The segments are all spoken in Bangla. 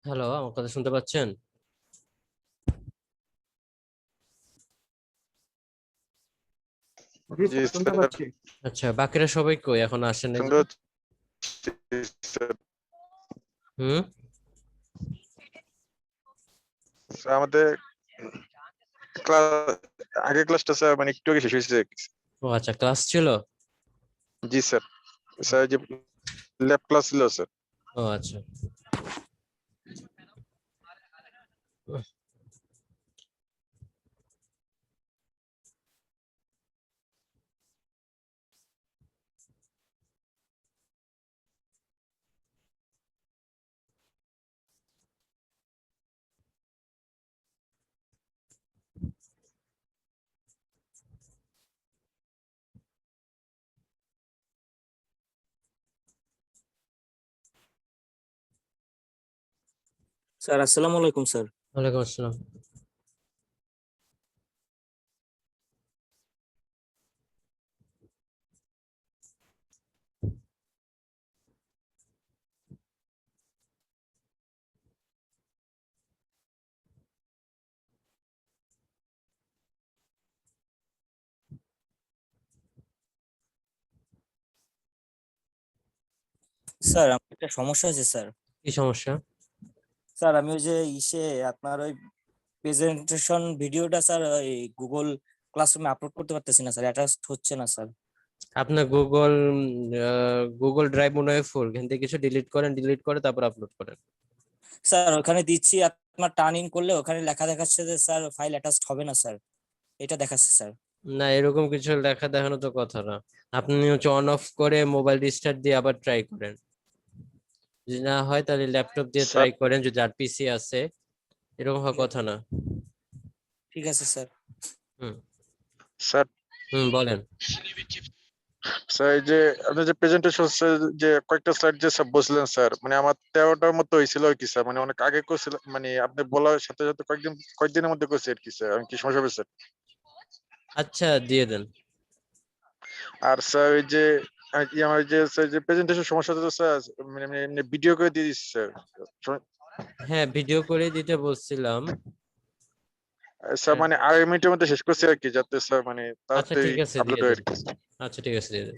হ্যালো, আমার কথা শুনতে পাচ্ছেন? জি জি স্যার, শুনতে স্যার, পাচ্ছি। আচ্ছা, বাকিরা সবাই কই? এখন আসেন নাই যে? শুনতে পাচ্ছি স্যার। হুম। আমাদের ক্লাস আগের ক্লাসটা স্যার মানে একটু আগে শেষ হয়েছে। ও আচ্ছা, ক্লাস ছিল। জি স্যার, স্যার যে ল্যাব ক্লাস ছিল স্যার। ও আচ্ছা। স্যার আসসালামু আলাইকুম স্যার। ওয়ালাইকুম আসসালাম। স্যার আমার একটা সমস্যা আছে স্যার। কি সমস্যা? স্যার আমি ওই যে আপনার ওই প্রেজেন্টেশন ভিডিওটা স্যার ওই গুগল ক্লাসরুমে আপলোড করতে পারতেছি না স্যার, অ্যাটাচড হচ্ছে না স্যার। আপনার গুগল ড্রাইভ মনে হয় ফুল। এখান থেকে কিছু ডিলিট করেন, ডিলিট করে তারপর আপলোড করেন। স্যার ওখানে দিচ্ছি, আপনার টার্ন ইন করলে ওখানে লেখা দেখাচ্ছে যে স্যার ফাইল অ্যাটাচড হবে না স্যার, এটা দেখাচ্ছে স্যার। না, এরকম কিছু লেখা দেখানো তো কথা না। আপনি হচ্ছে অন অফ করে মোবাইল রিস্টার্ট দিয়ে আবার ট্রাই করেন। যদি না হয় তাহলে ল্যাপটপ দিয়ে স্যার ট্রাই করেন, যদি আর পিসি আছে। এরকম হওয়ার কথা না। ঠিক আছে স্যার। হুম। স্যার হুম, বলেন। স্যার এই যে আপনার যে প্রেজেন্টেশন যে কয়েকটা স্লাইড যে সব বলছিলেন স্যার, মানে আমার 13টার মতো হয়েছিল আর কি স্যার, মানে অনেক আগে করছিল, মানে আপনি বলার সাথে সাথে কয়েকদিনের মধ্যে করছি আর কি স্যার। আমি কি সমস্যা হবে স্যার? আচ্ছা, দিয়ে দেন। আর স্যার ওই যে আমার যে স্যার যে প্রেজেন্টেশন সমস্যা হতো স্যার, মানে ভিডিও করে দিয়ে দিচ্ছি স্যার। হ্যাঁ, ভিডিও করে দিতে বলছিলাম। স্যার হ্যাঁ। মানে 2.5 মিনিটের মধ্যে শেষ করছি আর কি, যাতে স্যার মানে আচ্ছা, তাড়াতাড়ি ঠিক আছে, আপলোড দিয়ে হয় দেন। আর কি। আচ্ছা, ঠিক আছে, দিয়ে দেন।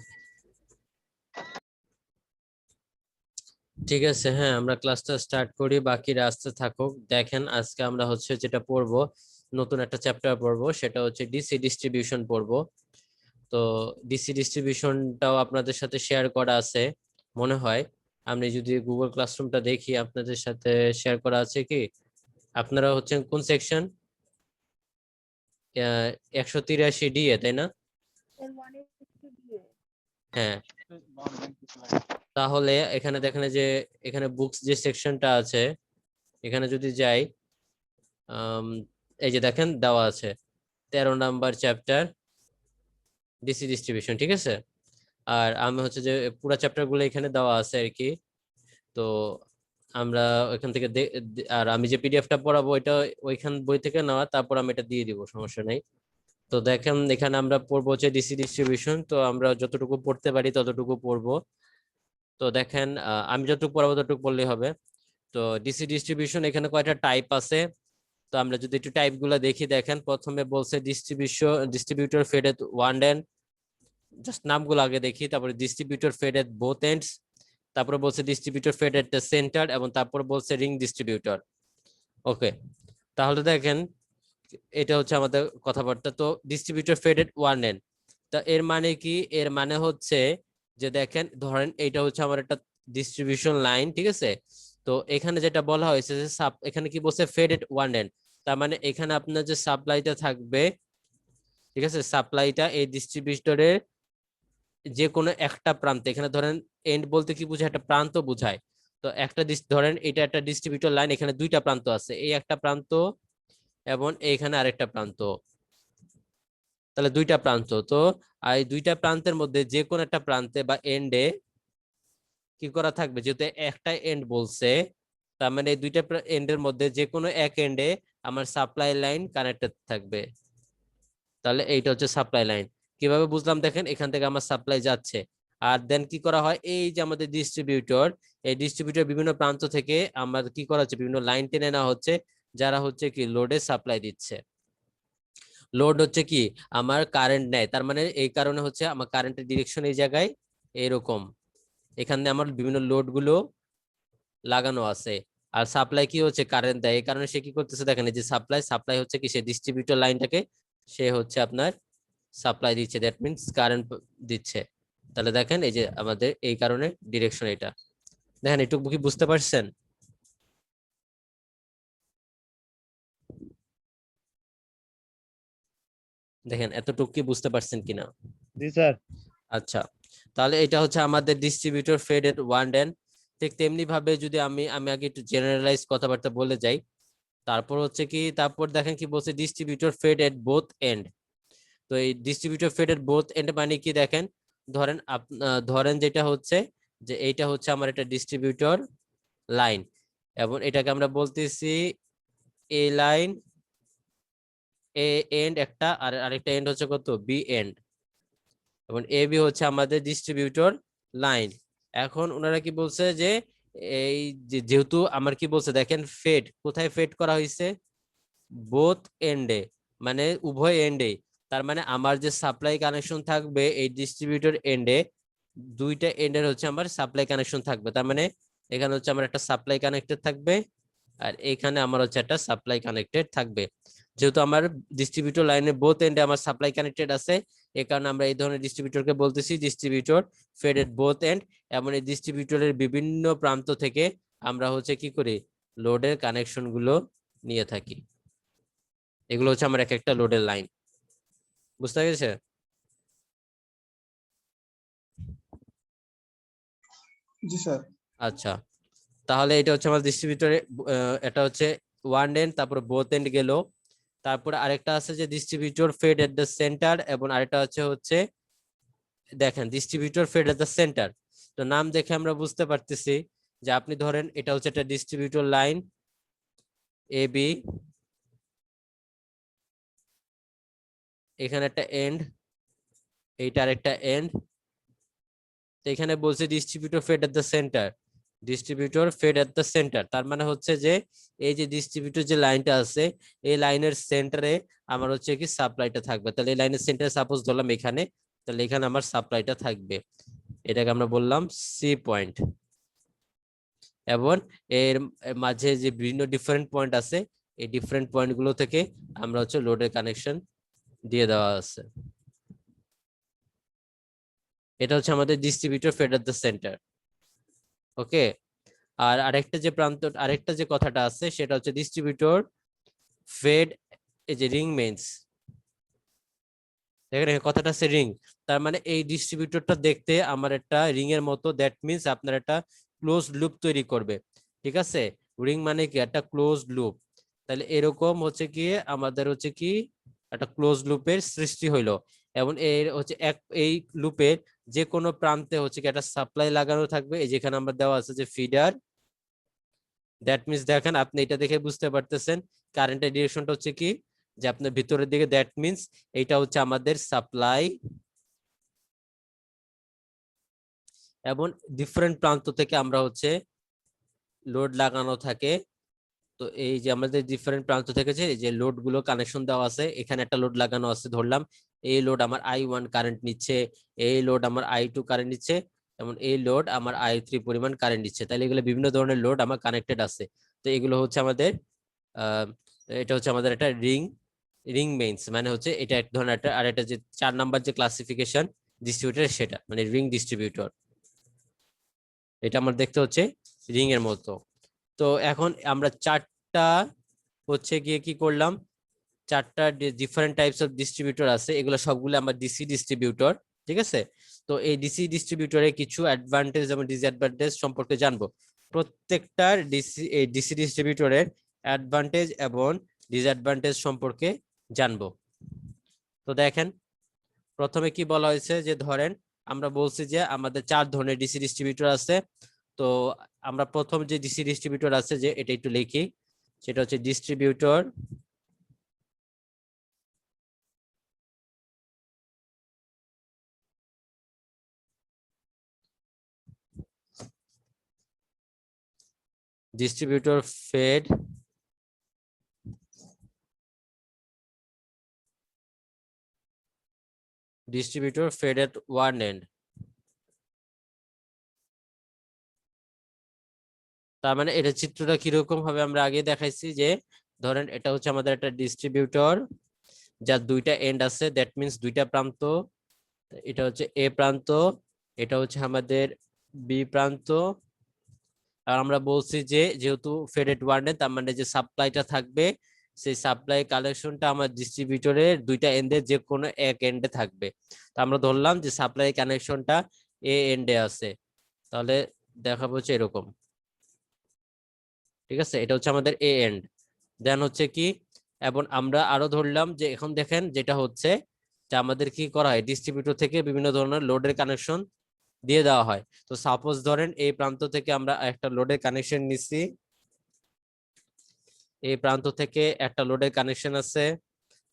ঠিক আছে, হ্যাঁ, আমরা ক্লাসটা স্টার্ট করি, বাকিরা আসতে থাকুক। দেখেন, আজকে আমরা হচ্ছে যেটা পড়বো, নতুন একটা চ্যাপ্টার পড়বো, সেটা হচ্ছে ডিসি ডিস্ট্রিবিউশন পড়বো। তো ডিসি ডিস্ট্রিবিউশনটাও আপনাদের সাথে শেয়ার করা আছে মনে হয়। আমি যদি গুগল ক্লাসরুমটা দেখি, আপনাদের সাথে শেয়ার করা আছে কি? আপনারা হচ্ছেন কোন সেকশন? 183 ডি এ, তাই না? হ্যাঁ। তাহলে এখানে দেখেন যে এখানে বুকস যে সেকশনটা আছে, এখানে যদি যাই, আম, এই যে দেখেন দেওয়া আছে 13 নাম্বার চ্যাপ্টার ডিসি ডিস্ট্রিবিউশন, ঠিক আছে। আর আমি হচ্ছে যে পুরো চ্যাপ্টার গুলো এখানে দেওয়া আছে আর কি। তো আমরা ওইখান থেকে আর আমি যে পিডিএফটা পড়াবো এটা ওইখান বই থেকে নেওয়া, তারপর আমি এটা দিয়ে দিব, সমস্যা নেই। তো দেখেন, এখানে আমরা পড়বো হচ্ছে ডিসি ডিস্ট্রিবিউশন, তো আমরা যতটুকু পড়তে পারি ততটুকু পড়বো। তো দেখেন, আমি যতটুকু পড়াবো ততটুকু পড়লেই হবে। তো ডিসি ডিস্ট্রিবিউশন এখানে কয়টা টাইপ আছে? তো আমরা যদি একটু টাইপ গুলা দেখি, দেখেন প্রথমে বলছে distributor fed at one end. Just নামগুলো আগে দেখি, তারপরে distributor fed at both ends, তারপরে বলছে distributor fed at the centre, এবং তারপর বলছে রিং ডিস্ট্রিবিউটর। ওকে, তাহলে দেখেন, এটা হচ্ছে আমাদের কথাবার্তা। তো distributor fed at one end, তা এর মানে কি? এর মানে হচ্ছে যে দেখেন, ধরেন এইটা হচ্ছে আমার একটা ডিস্ট্রিবিউশন লাইন, ঠিক আছে। তো এখানে যেটা বলা হয়েছে যে এখানে কি বলছে, ফেড এট ওয়ান এন্ড। তার মানে এখানে আপনার যে সাপ্লাইটা থাকবে, ঠিক আছে, সাপ্লাইটা এই ডিস্ট্রিবিউটরের যে কোনো একটা প্রান্তে, এখানে ধরেন এন্ড বলতে কি বোঝায়, একটা প্রান্ত বোঝায়। তো একটা ধরেন এটা একটা ডিস্ট্রিবিউটর লাইন, এখানে দুইটা প্রান্ত আছে, এই একটা প্রান্ত এবং এইখানে আরেকটা প্রান্ত, তাহলে দুইটা প্রান্ত। তো এই দুইটা প্রান্তের মধ্যে যে কোনো একটা প্রান্তে বা এন্ডে কি করা থাকবে, যেহেতু একটা এন্ড বলছে, তার মানে এই দুইটা এন্ডের মধ্যে যে কোনো এক এন্ডে আমার সাপ্লাই লাইন কানেক্টেড থাকবে। তাহলে এইটা হচ্ছে সাপ্লাই লাইন। কিভাবে বুঝলাম? দেখেন, এখান থেকে আমার সাপ্লাই যাচ্ছে, আর দেন কি করা হয়, এই যে আমাদের ডিস্ট্রিবিউটর, এই ডিস্ট্রিবিউটর বিভিন্ন প্রান্ত থেকে আমাদের কি করা হচ্ছে, বিভিন্ন লাইন টেনে নেওয়া হচ্ছে, যারা হচ্ছে কি লোডে সাপ্লাই দিচ্ছে। লোড হচ্ছে কি আমার কারেন্ট নেয়, তার মানে এই কারণে হচ্ছে আমার কারেন্টের ডিরেকশন এই জায়গায় এরকম, এখানে আমার বিভিন্ন লোড গুলো লাগানো আছে। আর সাপ্লাই কি হচ্ছে, কারেন্ট দেয়, এই কারণে সে কি করতেছে দেখেন, এই যে সাপ্লাই, সাপ্লাই হচ্ছে কি সে ডিস্ট্রিবিউটর লাইনটাকে সে হচ্ছে আপনার সাপ্লাই দিচ্ছে, দ্যাট মিনস কারেন্ট দিচ্ছে। তাহলে দেখেন এই যে আমাদের এই কারণে ডিরেকশন এটা, দেখেন এটুকু কি বুঝতে পারছেন? দেখেন এতটুকু কি বুঝতে পারছেন কিনা? জি স্যার। আচ্ছা, তাহলে এটা হচ্ছে আমাদের ডিস্ট্রিবিউটর ফেডেড ওয়ান এন্ড। ঠিক তেমনি ভাবে যদি আমি আমি আগে একটু জেনারেলাইজ কথাবার্তা বলে যাই, তারপর হচ্ছে কি, তারপর দেখেন কি বলছে, distributor fed at both end. তো এই distributor fed at both end মানে কি দেখেন, ধরেন ধরেন যেটা হচ্ছে যে এইটা হচ্ছে আমার একটা ডিস্ট্রিবিউটর লাইন, এবং এটাকে আমরা বলতেছি এ লাইন, এ এন্ড একটা, আর আরেকটা এন্ড হচ্ছে কত, বি এন্ড, এবং এ বি হচ্ছে আমাদের ডিস্ট্রিবিউটর লাইন। এখন ওনারা কি বলছে যে এই যেহেতু আমার কি বলছে দেখেন, ফেড কোথায় ফেড করা হয়েছে, বোথ এন্ডে, মানে উভয় এন্ডে। তার মানে আমার যে সাপ্লাই কানেকশন থাকবে এই ডিস্ট্রিবিউটর এন্ডে, দুইটা এন্ডের হচ্ছে আমার সাপ্লাই কানেকশন থাকবে। তার মানে এখানে হচ্ছে আমার একটা সাপ্লাই কানেক্টেড থাকবে, আর এখানে আমার হচ্ছে একটা সাপ্লাই কানেক্টেড থাকবে। যেহেতু আমার ডিস্ট্রিবিউটর লাইনে বোথ এন্ডে আমার সাপ্লাই কানেক্টেড আছে, এই কারণে আমরা এই ধরনের ডিস্ট্রিবিউটরকে বলতেছি ডিস্ট্রিবিউটর ফেডেড বোথ এন্ড। এমন এই ডিস্ট্রিবিউটরের বিভিন্ন প্রান্ত থেকে আমরা হচ্ছে কি করি, লোডের কানেকশন গুলো নিয়ে থাকি। এগুলো হচ্ছে আমার এক একটা লোডের লাইন, বুঝতে পেরেছে? জি স্যার। আচ্ছা, তাহলে এটা হচ্ছে আমার ডিস্ট্রিবিউটরে, এটা হচ্ছে ওয়ান এন্ড, তারপর বোথ এন্ড গেল। তারপরে আরেকটা আছে যে distributor fed at the centre, এবং আরেকটা হচ্ছে দেখেন distributor fed at the centre. তো নাম দেখে আমরা বুঝতে পারতেছি যে আপনি ধরেন এটা হচ্ছে একটা ডিস্ট্রিবিউটর লাইন এ বি, এখানে একটা এন্ড, এইটার একটা এন্ড। তো এখানে বলছে distributor fed at the centre, distributor fed at the centre, তার মানে হচ্ছে যে এই যে ডিস্ট্রিবিউটর যে লাইনটা আছে, এই লাইনের সেন্টারে আমার হচ্ছে কি সাপ্লাইটা থাকবে। তাহলে এই লাইনের সেন্টারে সাপোজ ধরলাম এখানে, তাহলে এখানে আমার সাপ্লাইটা থাকবে, এটাকে আমরা বললাম সি পয়েন্ট। এবং এর মাঝে যে বিভিন্ন ডিফারেন্ট পয়েন্ট আছে, এই ডিফারেন্ট পয়েন্ট গুলো থেকে আমরা হচ্ছে লোডের কানেকশন দিয়ে দেওয়া আছে। এটা হচ্ছে আমাদের distributor fed at the centre. Okay, আর আরেকটা যে প্রান্ত, আরেকটা যে কথাটা আছে সেটা হচ্ছে ডিস্ট্রিবিউটর ফেড, এই যে রিং মেইনস, দেখেন কথাটা আছে রিং, তার মানে এই ডিস্ট্রিবিউটরটা দেখতে আমার একটা রিং এর মতো, দ্যাট মিনস আপনার একটা ক্লোজ লুপ তৈরি করবে। ঠিক আছে, রিং মানে কি একটা ক্লোজ লুপ। তাহলে এরকম হচ্ছে কি আমাদের হচ্ছে কি একটা ক্লোজ লুপের সৃষ্টি হইলো, এবং এর হচ্ছে এই লুপের যে কোনো প্রান্তে হচ্ছে কি একটা সাপ্লাই লাগানো থাকবে, এই যেখানে আমরা দেওয়া আছে যে ফিডার। দ্যাট মিনস দেখেন আপনি এটা দেখে বুঝতে পারতেছেন কারেন্টের ডিরেকশনটা হচ্ছে কি, যে আপনার ভিতরের দিকে, দ্যাট মিনস এইটা হচ্ছে আমাদের সাপ্লাই, এবং ডিফারেন্ট প্রান্ত থেকে আমরা হচ্ছে লোড লাগানো থাকে। তো এই যে আমাদের ডিফারেন্ট প্রান্ত থেকে যে লোড গুলো কানেকশন দেওয়া আছে, এখানে একটা লোড লাগানো আছে ধরলাম, এই লোড আমার I1 কারেন্ট নিচ্ছে, এই লোড আমার I2 কারেন্ট নিচ্ছে, এবং এই লোড আমার I3 পরিমাণ কারেন্ট নিচ্ছে। তাহলে এগুলো বিভিন্ন ধরনের লোড আমার কানেক্টেড আছে। তো এগুলো হচ্ছে আমাদের এটা হচ্ছে আমাদের একটা রিং মেইনস, মানে হচ্ছে এটা এক ধরনের একটা, আর এটা যে 4 নাম্বার যে ক্লাসিফিকেশন ডিস্ট্রিবিউটর, সেটা মানে রিং ডিস্ট্রিবিউটর, এটা আমার দেখতে হচ্ছে রিং এর মতো। তো এখন আমরা চারটা হচ্ছে গিয়ে কি করলাম, চারটা ডিফারেন্ট টাইপস অফ ডিস্ট্রিবিউটর আছে, এগুলো সবগুলো আমার ডিসি ডিস্ট্রিবিউটর। ঠিক আছে, তো এই ডিসি ডিস্ট্রিবিউটরে কিছু অ্যাডভান্টেজ এবং ডিসঅ্যাডভান্টেজ সম্পর্কে জানবো। প্রত্যেকটার ডিসি ডিস্ট্রিবিউটরের অ্যাডভান্টেজ এবং ডিসঅ্যাডভান্টেজ সম্পর্কে জানবো। তো দেখেন প্রথমে কি বলা হয়েছে, যে ধরেন আমরা বলছি যে আমাদের 4 ধরনের ডিসি ডিস্ট্রিবিউটর আছে। তো আমরা প্রথম যে ডিসি ডিস্ট্রিবিউটর আছে, যে এটা একটু লিখি, সেটা হচ্ছে distributor distributor fed at one end. তার মানে এটা চিত্রটা কিরকম হবে আমরা আগে দেখাইছি যে ধরেন এটা হচ্ছে আমাদের একটা ডিস্ট্রিবিউটর যার দুইটা এন্ড আছে, দ্যাট মিন্স দুইটা প্রান্ত। এটা হচ্ছে এ প্রান্ত, এটা হচ্ছে আমাদের বি প্রান্ত। আর আমরা বলছি যে যেহেতু ফেডেড ওয়ান এন্ড, তার মানে যে সাপ্লাইটা থাকবে সেই সাপ্লাই কালেকশনটা আমার ডিস্ট্রিবিউটরের দুইটা এন্ডে যে কোনো এক এন্ডে থাকবে। তো আমরা ধরলাম যে সাপ্লাই কানেকশনটা এ এন্ডে আছে, তাহলে দেখাবো হচ্ছে এরকম। ঠিক আছে, এটা হচ্ছে আমাদের এ এন্ড। দেন হচ্ছে কি, এবং আমরা আরো ধরলাম যে এখন দেখেন যেটা হচ্ছে যে আমাদের কি করা হয়, ডিস্ট্রিবিউটর থেকে বিভিন্ন ধরনের লোডের কানেকশন দিয়ে দেওয়া হয়। তো সাপোজ ধরেন এই প্রান্ত থেকে আমরা একটা লোডের কানেকশন নিছি, এই প্রান্ত থেকে একটা লোডের কানেকশন আছে,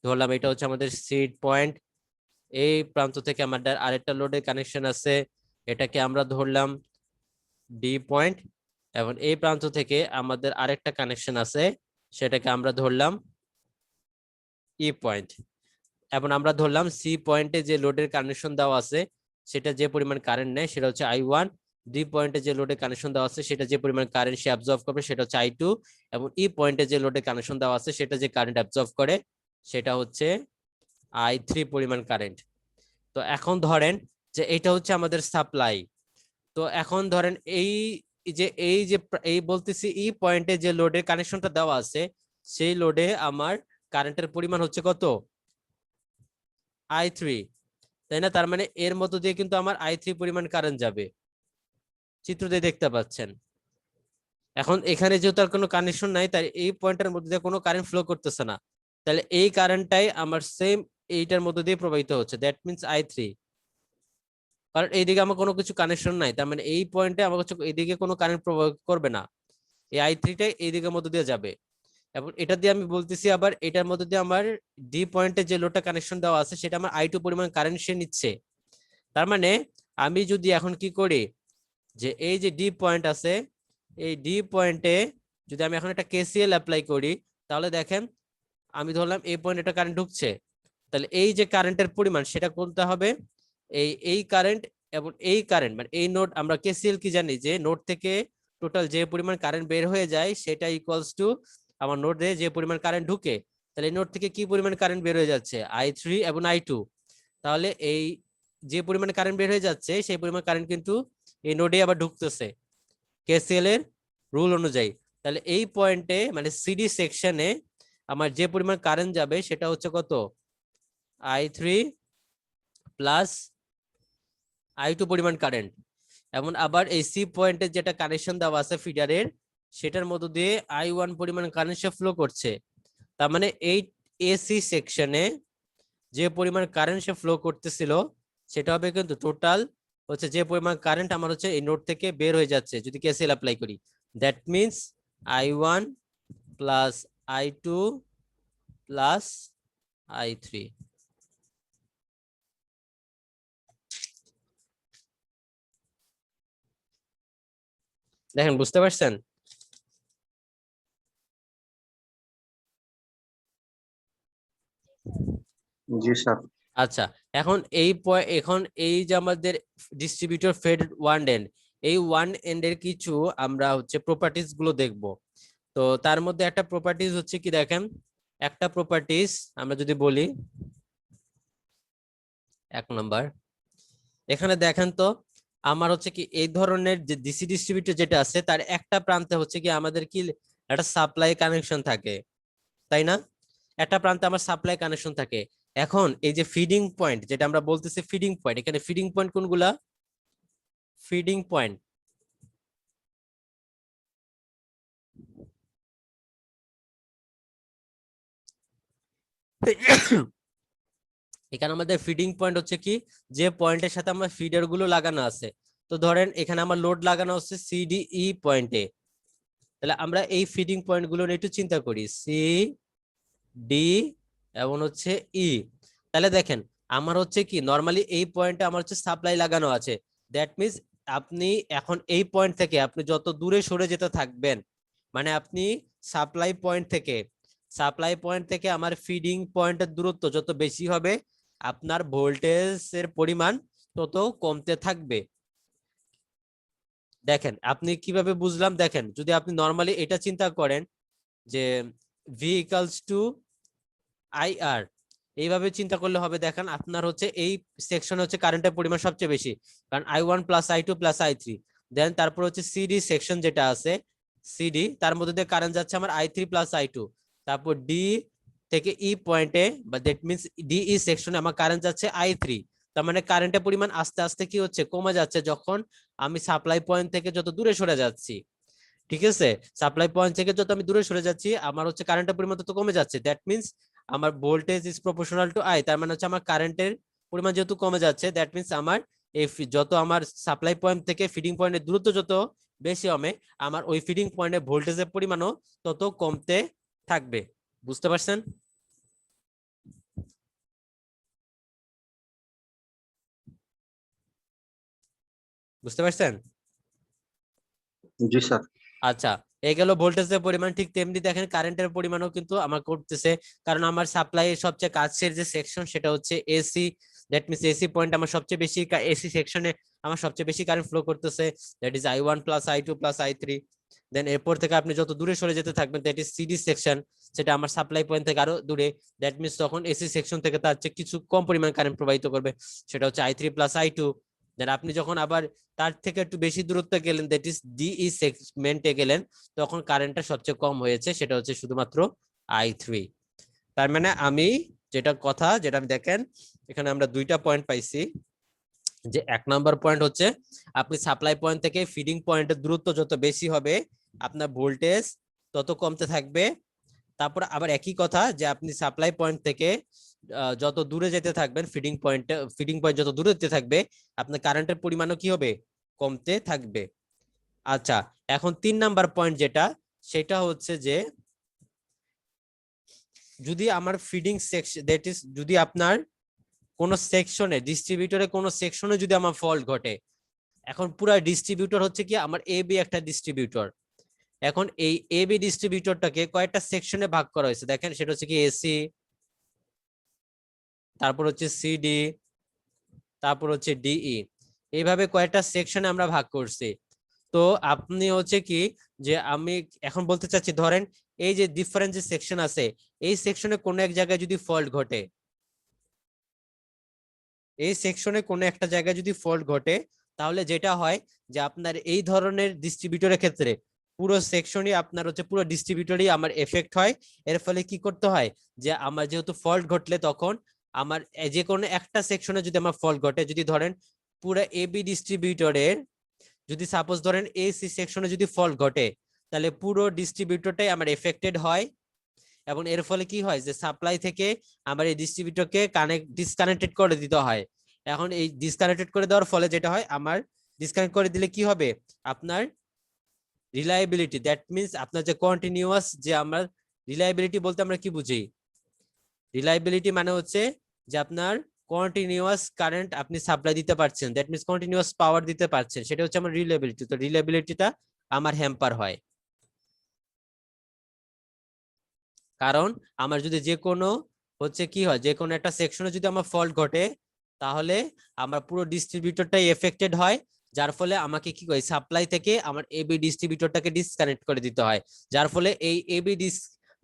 ধরলাম এটা হচ্ছে আমাদের সিড পয়েন্ট। এই প্রান্ত থেকে আমাদের আরেকটা লোডের কানেকশন আছে, এটাকে আমরা ধরলাম ডি পয়েন্ট। এবং এই প্রান্ত থেকে আমাদের আরেকটা কানেকশন আছে, সেটাকে আমরা ধরলাম ই পয়েন্ট। এবং আমরা ধরলাম সি পয়েন্টে যে লোডের কানেকশন দেওয়া আছে সেটা যে পরিমাণ কারেন্ট নেয় সেটা হচ্ছে I1। ডি পয়েন্টে যে লোডের কানেকশন দেওয়া আছে সেটা যে পরিমাণ কারেন্ট সে অ্যাবজর্ব করবে সেটা হচ্ছে I2। এবং ই পয়েন্টে যে লোডের কানেকশন দেওয়া আছে সেটা যে কারেন্ট অ্যাবজর্ব করে সেটা হচ্ছে I3 পরিমাণ কারেন্ট। তো এখন ধরেন যে এটা হচ্ছে আমাদের সাপ্লাই। তো এখন ধরেন এই বলতেছি ই পয়েন্টে যে লোডের কানেকশনটা দেওয়া আছে সেই লোডে আমার কারেন্টের পরিমাণ হচ্ছে কত, I3, তাই না? তার মানে এর মধ্য দিয়ে কিন্তু আমার I3 পরিমাণ কারেন্ট যাবে, চিত্রতে দেখতে পাচ্ছেন। এখন এখানে যেহেতু আর কোনো কানেকশন নাই তাই এই পয়েন্টের মধ্যে দিয়ে কোনো কারেন্ট ফ্লো করতেছে না, তাহলে এই কারেন্টটাই আমার সেম এইটার মধ্য দিয়ে প্রবাহিত হচ্ছে, দ্যাট মিন্স I3। কারণ এইদিকে আমার কোনো কিছু কানেকশন নাই, তার মানে এই পয়েন্টে আমার হচ্ছে এইদিকে কোনো কারেন্ট প্রবাহ করবে না, এই I3টাই এইদিকের মধ্য দিয়ে যাবে। এবং এটা দিয়ে আমি বলতেছি আবার এটার মধ্যে দিয়ে আমার ডি পয়েন্টে যে লোডটা কানেকশন দেওয়া আছে সেটা আমার I2 পরিমাণ কারেন্ট সে নিচ্ছে। তার মানে আমি যদি এখন কি করি যে এই যে ডি পয়েন্ট আছে, এই ডি পয়েন্টে যদি আমি এখন একটা KCL অ্যাপ্লাই করি, তাহলে দেখেন আমি ধরলাম এই পয়েন্টে একটা কারেন্ট ঢুকছে, তাহলে এই যে কারেন্টের পরিমাণ সেটা কোনটা হবে, এই কারেন্ট এবং এই কারেন্ট, মানে এই নোড আমরা KCL কি জানি যে নোড থেকে টোটাল যে পরিমাণ কারেন্ট বের হয়ে যায় সেটা ইকুয়ালস টু আমার নোডে যে পরিমাণ কারেন্ট ঢুকে। তাহলে এই নোড থেকে কি পরিমাণ কারেন্ট বের হয়ে যাচ্ছে, I3 এবং I2। তাহলে এই যে পরিমাণ কারেন্ট বের হয়ে যাচ্ছে সেই পরিমাণ কারেন্ট কিন্তু এই নোডে আবার ঢুকতেছে KCL এর রুল অনুযায়ী। তাহলে এই পয়েন্টে মানে সিডি সেকশনে আমার যে পরিমাণ কারেন্ট যাবে সেটা হচ্ছে কত, I3 প্লাস I2 পরিমাণ কারেন্ট। এবং আবার এই সি পয়েন্টে যেটা কানেকশন দেওয়া আছে ফিডারের সেটার মধ্য দিয়ে I1 পরিমাণ কারেন্ট সে ফ্লো করছে। তার মানে এই এসি সেকশনে যে পরিমাণ কারেন্ট সে ফ্লো করতেছিল সেটা হবে কিন্তু টোটাল হচ্ছে যে পরিমাণ কারেন্ট আমার হচ্ছে এই নোড থেকে বের হয়ে যাচ্ছে যদি KCL অ্যাপ্লাই করি, that means I1 plus I2 plus I3। দেখেন বুঝতে পারছেন? জি স্যার। আচ্ছা, এখন এই যে আমাদের ডিস্ট্রিবিউটর ফেড ওয়ান এন্ড, এই ওয়ান এন্ডের কিছু আমরা হচ্ছে প্রপার্টিজ গুলো দেখব। তো তার মধ্যে একটা প্রপার্টিজ হচ্ছে কি, দেখেন একটা প্রপার্টিজ আমরা যদি বলি 1 নাম্বার, এখানে দেখেন তো আমার হচ্ছে কি এই ধরনের যে ডিসি ডিস্ট্রিবিউটর যেটা আছে তার একটা প্রান্তে হচ্ছে কি আমাদের কি একটা সাপ্লাই কানেকশন থাকে, তাই না? একটা প্রান্তে আমার সাপ্লাই কানেকশন থাকে। এখন এই যে ফিডিং পয়েন্ট যেটা আমরা বলতেছি ফিডিং পয়েন্ট, এখানে ফিডিং পয়েন্ট কোনগুলা, ফিডিং পয়েন্ট এখানে আমাদের ফিডিং পয়েন্ট হচ্ছে কি যে পয়েন্টের সাথে আমার ফিডার গুলো লাগানো আছে। তো ধরেন এখানে আমার লোড লাগানো হচ্ছে CDE পয়েন্টে, তাহলে আমরা এই ফিডিং পয়েন্ট গুলো নিয়ে একটু চিন্তা করি, সি ডি এবং হচ্ছে ই। তাহলে দেখেন আমার হচ্ছে কি নরমালি এই পয়েন্টে আমার হচ্ছে সাপ্লাই লাগানো আছে, দ্যাট মিন্স আপনি এখন এই পয়েন্ট থেকে আপনি যত দূরে সরে যেতে থাকবেন মানে আপনি সাপ্লাই পয়েন্ট থেকে আমার ফিডিং পয়েন্টের দূরত্ব যত বেশি হবে আপনার ভোল্টেজের পরিমাণ তত কমতে থাকবে। দেখেন আপনি কিভাবে বুঝলাম, দেখেন যদি আপনি নর্মালি এটা চিন্তা করেন যে ভি ইকুয়ালস টু আইআর, এইভাবে চিন্তা করলে হবে। দেখেন আপনার হচ্ছে এই সেকশন হচ্ছে কারেন্টের পরিমাণ সবচেয়ে বেশি, কারণ I1 plus I2 plus I3। দেন তারপর হচ্ছে সিডি সেকশন যেটা আছে, সিডি তার মধ্যে দিয়ে কারেন্ট যাচ্ছে আমার I3 প্লাস I2। তারপর ডি থেকে ই পয়েন্টে বা দ্যাট মিনস ডিই সেকশনে আমার কারেন্ট যাচ্ছে I3। তার মানে কারেন্টের পরিমাণ আস্তে আস্তে কি হচ্ছে, কমে যাচ্ছে যখন আমি সাপ্লাই পয়েন্ট থেকে যত দূরে সরে যাচ্ছি। ঠিক আছে, সাপ্লাই পয়েন্ট থেকে যত আমি দূরে সরে যাচ্ছি আমার হচ্ছে কারেন্টের পরিমাণ তত কমে যাচ্ছে। দ্যাট মিনস আমার voltage is proportional to I, তার মানে হচ্ছে আমার কারেন্টের পরিমাণ যেহেতু কমে যাচ্ছে দ্যাট মিনস আমার এই যত আমার সাপ্লাই পয়েন্ট থেকে ফিডিং পয়েন্টের দূরত্ব যত বেশি হবে আমার ওই ফিডিং পয়েন্টের ভোল্টেজের পরিমাণও তত কমতে থাকবে। বুঝতে পারছেন? বুঝতে পারছেন? জি স্যার। আচ্ছা, এই গেল ভোল্টেজের পরিমাণ। ঠিক তেমনি দেখেন কারেন্টের পরিমাণও কিন্তু আমার করতেছে, কারণ আমার সাপ্লাই সবচেয়ে কাছের যে সেকশন সেটা হচ্ছে AC, that means AC point আমার সবচেয়ে বেশি, এসি সেকশনে আমার সবচেয়ে বেশি কারেন্ট ফ্লো করতেছে, that is I1 plus I2 plus I3। দেন এরপর থেকে আপনি যত দূরে সরে যেতে থাকবেন দ্যাট ইজ সিডি সেকশন, সেটা আমার সাপ্লাই পয়েন্ট থেকে আরো দূরে, দ্যাট মিনস তখন এসি সেকশন থেকে তার চেয়ে কিছু কম পরিমাণ কারেন্ট প্রবাহিত করবে, সেটা হচ্ছে I3 প্লাস I2। দেন আপনি যখন আবার তার থেকে একটু বেশি দূরত্বে গেলেন দ্যাট ইজ ডিই সেগমেন্টে গেলেন, তখন কারেন্টটা সবচেয়ে কম হয়েছে, সেটা হচ্ছে শুধুমাত্র I3। তার মানে আমি যেটা আমি দেখেন এখানে আমরা দুইটা পয়েন্ট পাইছি, যে 1 নাম্বার পয়েন্ট হচ্ছে আপনি সাপ্লাই পয়েন্ট থেকে ফিডিং পয়েন্টের দূরত্ব যত বেশি হবে আপনার ভোল্টেজ তত কমতে থাকবে। তারপর আবার একই কথা যে আপনি সাপ্লাই পয়েন্ট থেকে যত দূরে যেতে থাকবেন ফিডিং পয়েন্ট যত দূরে যেতে থাকবে আপনার কারেন্টের পরিমাণও কি হবে, কমতে থাকবে। আচ্ছা, এখন 3 নাম্বার পয়েন্ট যেটা, সেটা হচ্ছে যে যদি আমার ফিডিং সেকশন দ্যাট ইজ যদি আপনার কোন সেকশনে ডিস্ট্রিবিউটরে কোন সেকশনে যদি আমার ফল্ট ঘটে, এখন পুরা ডিস্ট্রিবিউটর হচ্ছে কি আমার এবি একটা ডিস্ট্রিবিউটর, এখন এই এবি ডিস্ট্রিবিউটরটাকে কয়েকটা সেকশনে ভাগ করা হয়েছে। দেখেন সেটা হচ্ছে কি এসি, তারপর হচ্ছে সিডি, তারপর হচ্ছে ডিই, এইভাবে কয়েকটা সেকশনে আমরা ভাগ করছি। তো আপনি হচ্ছে কি যে আমি এখন বলতে চাচ্ছি, ধরেন এই যে ডিফারেন্ট যে সেকশন আছে এই সেকশনে কোন এক জায়গায় যদি ফল্ট ঘটে, এই সেকশনে কোন একটা জায়গায় যদি ফল্ট ঘটে, তাহলে যেটা হয় যে আপনার এই ধরনের ডিস্ট্রিবিউটরের ক্ষেত্রে পুরো সেকশনই আপনার হচ্ছে পুরো ডিস্ট্রিবিউটরই আমার এফেক্ট হয়। এর ফলে কি করতে হয় যে আমার যেহেতু ফল্ট ঘটলে তখন আমার যে কোনো একটা সেকশনে যদি আমার ফল্ট ঘটে, যদি ধরেন পুরো এবি ডিস্ট্রিবিউটরের যদি সাপোজ ধরেন এসি সেকশনে যদি ফল্ট ঘটে, তাহলে পুরো ডিস্ট্রিবিউটরটাই আমার এফেক্টেড হয়। এবং এর ফলে কি হয় যে সাপ্লাই থেকে আমার এই ডিস্ট্রিবিউটরকে ডিসকানেক্টেড করে দিতে হয়। এখন এই ডিসকানেক্টেড করে দেওয়ার ফলে যেটা হয়, আমার ডিসকানেক্ট করে দিলে কি হবে, আপনার রিলায়েবিলিটি দ্যাট মিনস আপনার যে কন্টিনিউয়াস, যে আমরা রিলায়েবিলিটি বলতে আমরা কি বুঝি, রিলায়েবিলিটি মানে হচ্ছে যে আপনার কন্টিনিউয়াস কারেন্ট আপনি সাপ্লাই দিতে পারছেন, দ্যাট মিনস কন্টিনিউয়াস পাওয়ার দিতে পারছেন, সেটা হচ্ছে আমার রিলায়েবিলিটি। তো রিলায়েবিলিটিটা আমার হ্যাম্পার হয়, কারণ আমার যদি যে কোনো হচ্ছে কি হয়, যে কোনো একটা সেকশনে যদি আমার ফল্ট ঘটে তাহলে আমার পুরো ডিস্ট্রিবিউটরটাই এফেক্টেড হয়, যার ফলে আমাকে কি করে সাপ্লাই থেকে আমার এবি ডিস্ট্রিবিউটরটাকে ডিসকানেক্ট করে দিতে হয়, যার ফলে এই এবি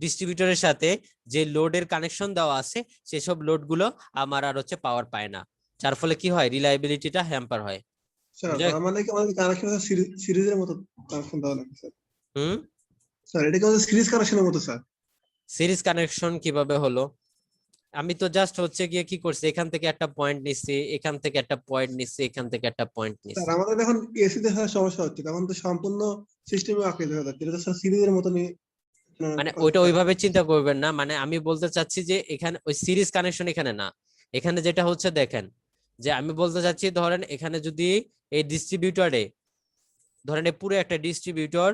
ডিস্ট্রিবিউটরের সাথে যে লোডের কানেকশন দেওয়া আছে সেসব লোডগুলো আমার আর হচ্ছে পাওয়ার পায় না, যার ফলে কি হয় রিলায়েবিলিটিটা হ্যাম্পার হয়। স্যার আমাদের কি আমাদের কানেকশন সিরিজের মতো কানেকশন দেওয়া লাগে স্যার? স্যার এটা কি আমাদের সিরিজ কানেকশনের মতো স্যার? সিরিজ কানেকশন কিভাবে হলো? আমি তো জাস্ট হচ্ছে গিয়ে কি করছি, এখান থেকে একটা পয়েন্ট নিচ্ছি, এখান থেকে একটা পয়েন্ট নিচ্ছি, এখান থেকে একটা পয়েন্ট নিচ্ছি। স্যার আমাদের এখন এসি তে সমস্যা হচ্ছে, তখন তো সম্পূর্ণ সিস্টেমে আঁকড়ে ধরা যাচ্ছে, এটা তো স্যার সিরিজের মতনই। মানে ওইটা ওইভাবে চিন্তা করবেন না, মানে আমি বলতে চাচ্ছি যে এখানে ওই সিরিজ কানেকশন এখানে না, এখানে যেটা হচ্ছে দেখেন যে আমি বলতে চাচ্ছি ধরেন এখানে যদি এই ডিস্ট্রিবিউটরে ধরেন এই পুরো একটা ডিস্ট্রিবিউটর,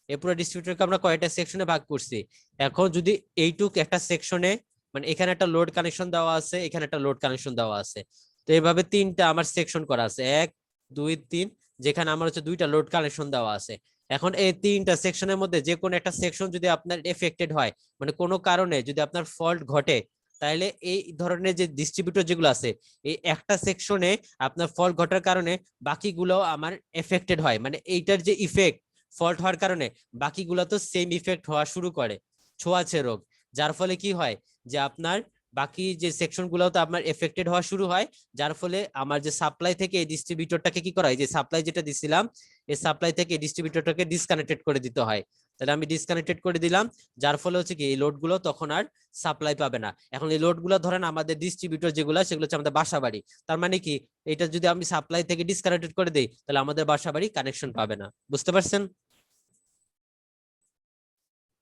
এই পুরো ডিস্ট্রিবিউটরকে আমরা কয়টা সেকশনে ভাগ করছি, এখন যদি এইটুক একটা সেকশনে মানে এখানে একটা লোড কানেকশন দেওয়া আছে, এখানে একটা লোড কানেকশন দেওয়া আছে, তো এইভাবে তিনটা আমার সেকশন করা আছে 1 2 3, যেখানে আমার হচ্ছে দুইটা লোড কানেকশন দেওয়া আছে। এখন এই তিনটা সেকশনের মধ্যে যে কোনো একটা সেকশন যদি আপনার এফেক্টেড হয়, মানে কোনো কারণে যদি আপনার ফল্ট ঘটে, তাহলে এই ধরনের যে ডিস্ট্রিবিউটর যেগুলো আছে, এই একটা সেকশনে আপনার ফল্ট ঘটার কারণে বাকিগুলো আমার এফেক্টেড হয়, মানে এইটার যে ইফেক্ট ফল্ট হওয়ার কারণে বাকিগুলো তো সেম ইফেক্ট হওয়া শুরু করে, ছোঁয়াচে রোগ, যার ফলে কি হয় যে আপনার বাকি যে সেকশন গুলো তো আপনার এফেক্টেড হওয়া শুরু হয়, যার ফলে আমার যে সাপ্লাই থেকে এই ডিস্ট্রিবিউটরটাকে কি করা হয়, যে সাপ্লাই যেটা দিছিলাম এই সাপ্লাই থেকে ডিস্ট্রিবিউটরটাকে ডিসকানেক্টেড করে দিতে হয়। তাহলে আমি ডিসকানেক্টেড করে দিলাম, যার ফলে হচ্ছে কি এই লোড গুলো তখন আর সাপ্লাই পাবে না। এখন এই লোড গুলো ধরেন আমাদের ডিস্ট্রিবিউটর যেগুলো সেগুলো হচ্ছে আমাদের বাসা বাড়ি, তার মানে কি এটা যদি আমি সাপ্লাই থেকে ডিসকানেক্টেড করে দিই তাহলে আমাদের বাসা বাড়ি কানেকশন পাবে না। বুঝতে পারছেন?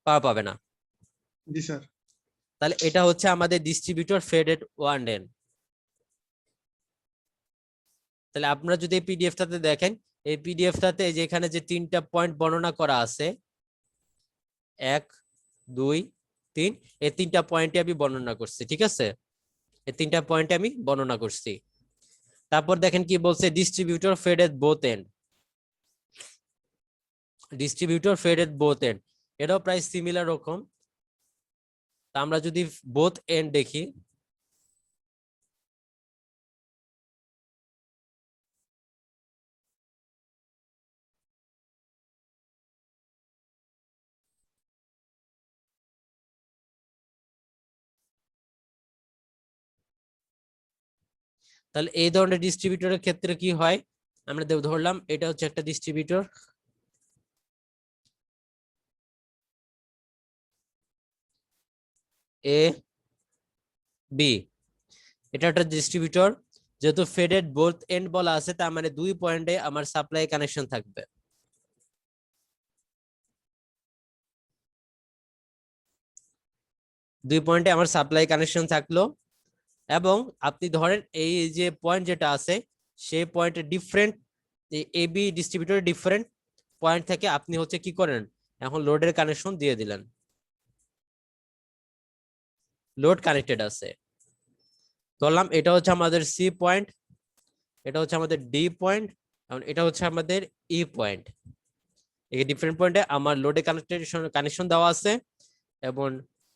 পাবে না। জি স্যার। তাহলে এটা হচ্ছে আমাদের ডিস্ট্রিবিউটর ফেডেড ওয়ান এন। তাহলে আপনারা যদি এই পিডিএফটাতে দেখেন, এই পিডিএফটাতে যেখানে যে তিনটা পয়েন্ট বর্ণনা করা আছে 1 2 3, এই তিনটা পয়েন্টে আমি বর্ণনা করছি, ঠিক আছে? এই তিনটা পয়েন্টে আমি বর্ণনা করছি। তারপর দেখেন কি বলছে, distributor fed at both end. Distributor fed at both end এটাও প্রায় সিমিলার রকম। তা আমরা যদি বোথ এন্ড দেখি, তাহলে এই ধরনের ডিস্ট্রিবিউটরের ক্ষেত্রে কি হয়, আমরা ধরলাম এটা হচ্ছে একটা ডিস্ট্রিবিউটর, এ বি, এটা একটা ডিস্ট্রিবিউটর, যেহেতু ফেডেড বোথ এন্ড বলা আছে তার মানে 2 পয়েন্টে আমার সাপ্লাই কানেকশন থাকবে। দুই পয়েন্টে আমার সাপ্লাই কানেকশন থাকলো, এবং আপনি ধরেন এই যে পয়েন্ট যেটা আছে সেই পয়েন্টে different A B distributor different point থেকে আপনি হচ্ছে কি করেন, এখন লোডের কানেকশন দিয়ে দিলেন, লোড কানেক্টেড আছে। ধরলাম এটা হচ্ছে আমাদের সি পয়েন্ট, এটা হচ্ছে আমাদের ডি পয়েন্ট, এবং এটা হচ্ছে আমাদের ই পয়েন্ট। এই ডিফারেন্ট পয়েন্টে আমার লোডে কানেকশন দেওয়া আছে, এবং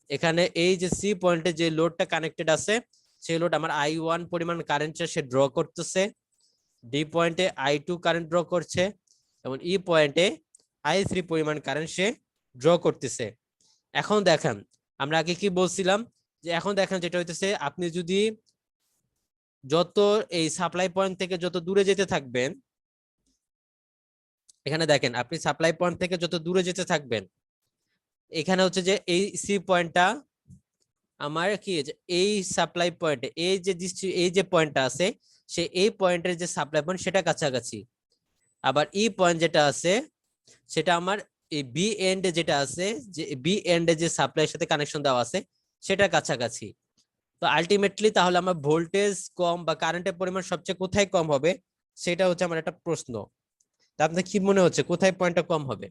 এখানে এই যে সি পয়েন্টে যে লোডটা কানেক্টেড আছে সেই লোড আমার I1 পরিমাণ কারেন্ট সে ড্র করতেছে, ডি পয়েন্টে I2 কারেন্ট ড্র করছে, এবং ই পয়েন্টে I3 পরিমাণ কারেন্ট সে ড্র করতেছে। এখন দেখেন আমরা আগে কি বলছিলাম, যে এখন দেখেন যেটা হইতেছে আপনি যদি যত এই সাপ্লাই পয়েন্ট থেকে যত দূরে যেতে থাকবেন, এখানে দেখেন আপনি সাপ্লাই পয়েন্ট থেকে যত দূরে যেতে থাকবেন, এখানে হচ্ছে যে এই সি পয়েন্টটা আমার কি এই সাপ্লাই পয়েন্টে এই যে পয়েন্টটা আছে সে এই পয়েন্টের যে সাপ্লাই পয়েন্ট সেটা কাছাকাছি, আবার ই পয়েন্ট যেটা আছে সেটা আমার এই বি এন্ডে যেটা আছে, যে বি এন্ডে যে সাপ্লাইয়ের সাথে কানেকশন দেওয়া আছে সেটা কাছাকাছি। তো আলটিমেটলি তাহলে আমার ভোল্টেজ কম বা কারেন্টের পরিমাণ সবচেয়ে কোথায় কম হবে সেটা হচ্ছে আমার একটা প্রশ্ন। তা আপনার কি মনে হচ্ছে কোথায় পয়েন্টটা কম হবে?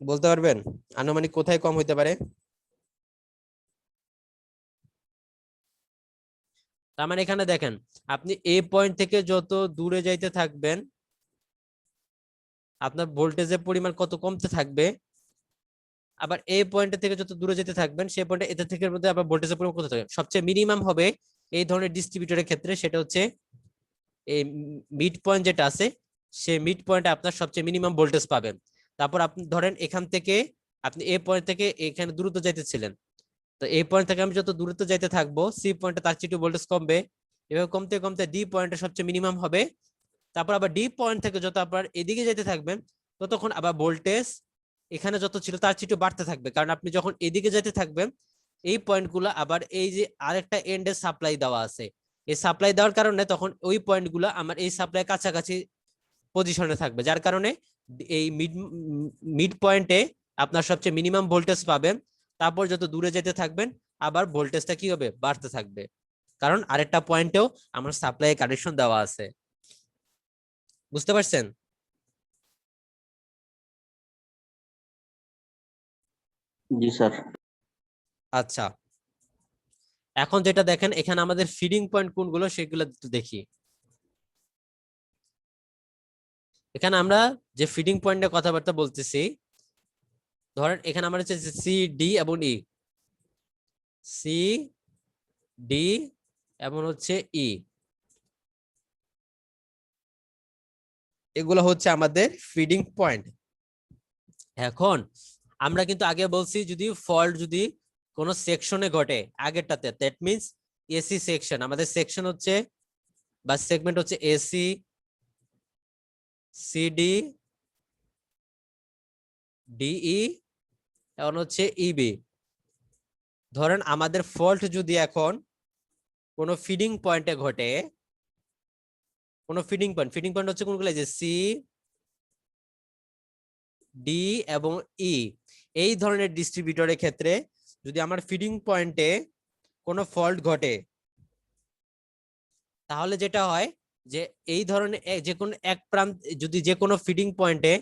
বলতে পারবেন আনুমানিক কোথায় কম হইতে পারে? তার মানে এখানে দেখেন আপনি এই পয়েন্ট থেকে যত দূরে যাইতে থাকবেন আপনার ভোল্টেজের পরিমাণ কত কমতে থাকবে, আবার এই পয়েন্ট থেকে যত দূরে যেতে থাকবেন সেই পয়েন্টে এতে থেকে মধ্যে আবার ভোল্টেজের পরিমাণ কত থাকবে। সবচেয়ে মিনিমাম হবে এই ধরনের ডিস্ট্রিবিউটরের ক্ষেত্রে, সেটা হচ্ছে এই মিড পয়েন্ট যেটা আছে সেই মিড পয়েন্টে আপনার সবচেয়ে মিনিমাম ভোল্টেজ পাবেন। তারপর আপনি ধরেন এখান থেকে আপনি এই পয়েন্ট থেকে এখানে দূরত্ব যাইতেছিলেন, তো এই পয়েন্ট থেকে আমি যত দূরত্ব যাইতে থাকবো সি পয়েন্টে তার চেয়ে ভোল্টেজ কমবে, এভাবে কমতে কমতে ডি পয়েন্টে সবচেয়ে মিনিমাম হবে। তারপর আবার ডি পয়েন্ট থেকে যত আপনার এদিকে যেতে থাকবেন ততক্ষণ আবার ভোল্টেজ এখানে যত ছিল তার চেয়ে বাড়তে থাকবে, কারণ আপনি যখন এদিকে যেতে থাকবেন এই পয়েন্টগুলো আবার এই যে আরেকটা এন্ডে সাপ্লাই দেওয়া আছে, এই সাপ্লাই দেওয়ার কারণে তখন ওই পয়েন্টগুলো আমার এই সাপ্লাই কাছাকাছি পজিশনে থাকবে, যার কারণে এই মিড পয়েন্টে আপনার সবচেয়ে মিনিমাম ভোল্টেজ পাবেন। তারপর যত দূরে যেতে থাকবেন আবার ভোল্টেজটা কি হবে, বাড়তে থাকবে, কারণ আরেকটা পয়েন্টেও আমার সাপ্লাই কানেকশন দেওয়া আছে। বুঝতে পারছেন? জি স্যার। আচ্ছা, এখন যেটা দেখেন এখানে আমাদের ফিডিং পয়েন্ট কোনগুলো সেগুলো একটু দেখি। এখানে আমরা যে ফিডিং পয়েন্টের কথাবার্তা বলতেছি, ধরেন এখানে আমরা হচ্ছে সি ডি এবং ই, সি ডি এবং হচ্ছে ই, এগুলো হচ্ছে আমাদের ফিডিং পয়েন্ট। এখন আমরা কিন্তু আগে বলছি যদি ফল্ট যদি কোনো সেকশনে ঘটে আগেরটাতে, দ্যাট মিন্স এসি সেকশন, আমাদের সেকশন হচ্ছে বা সেগমেন্ট হচ্ছে এসি, সিডি, ডিই এবং হচ্ছে ইবি। ধরেন আমাদের ফল্ট যদি এখন কোনো ফিডিং পয়েন্টে ঘটে, কোনো ফিডিং পয়েন্ট হচ্ছে কোনগুলো, যে সি ডি এবং ই, এই ধরনের ডিস্ট্রিবিউটরের ক্ষেত্রে যদি আমার ফিডিং পয়েন্টে কোনো ফল্ট ঘটে, তাহলে যেটা হয় যে এই ধরনের যে কোনো এক প্রান্ত, যদি যে কোনো ফিডিং পয়েন্টে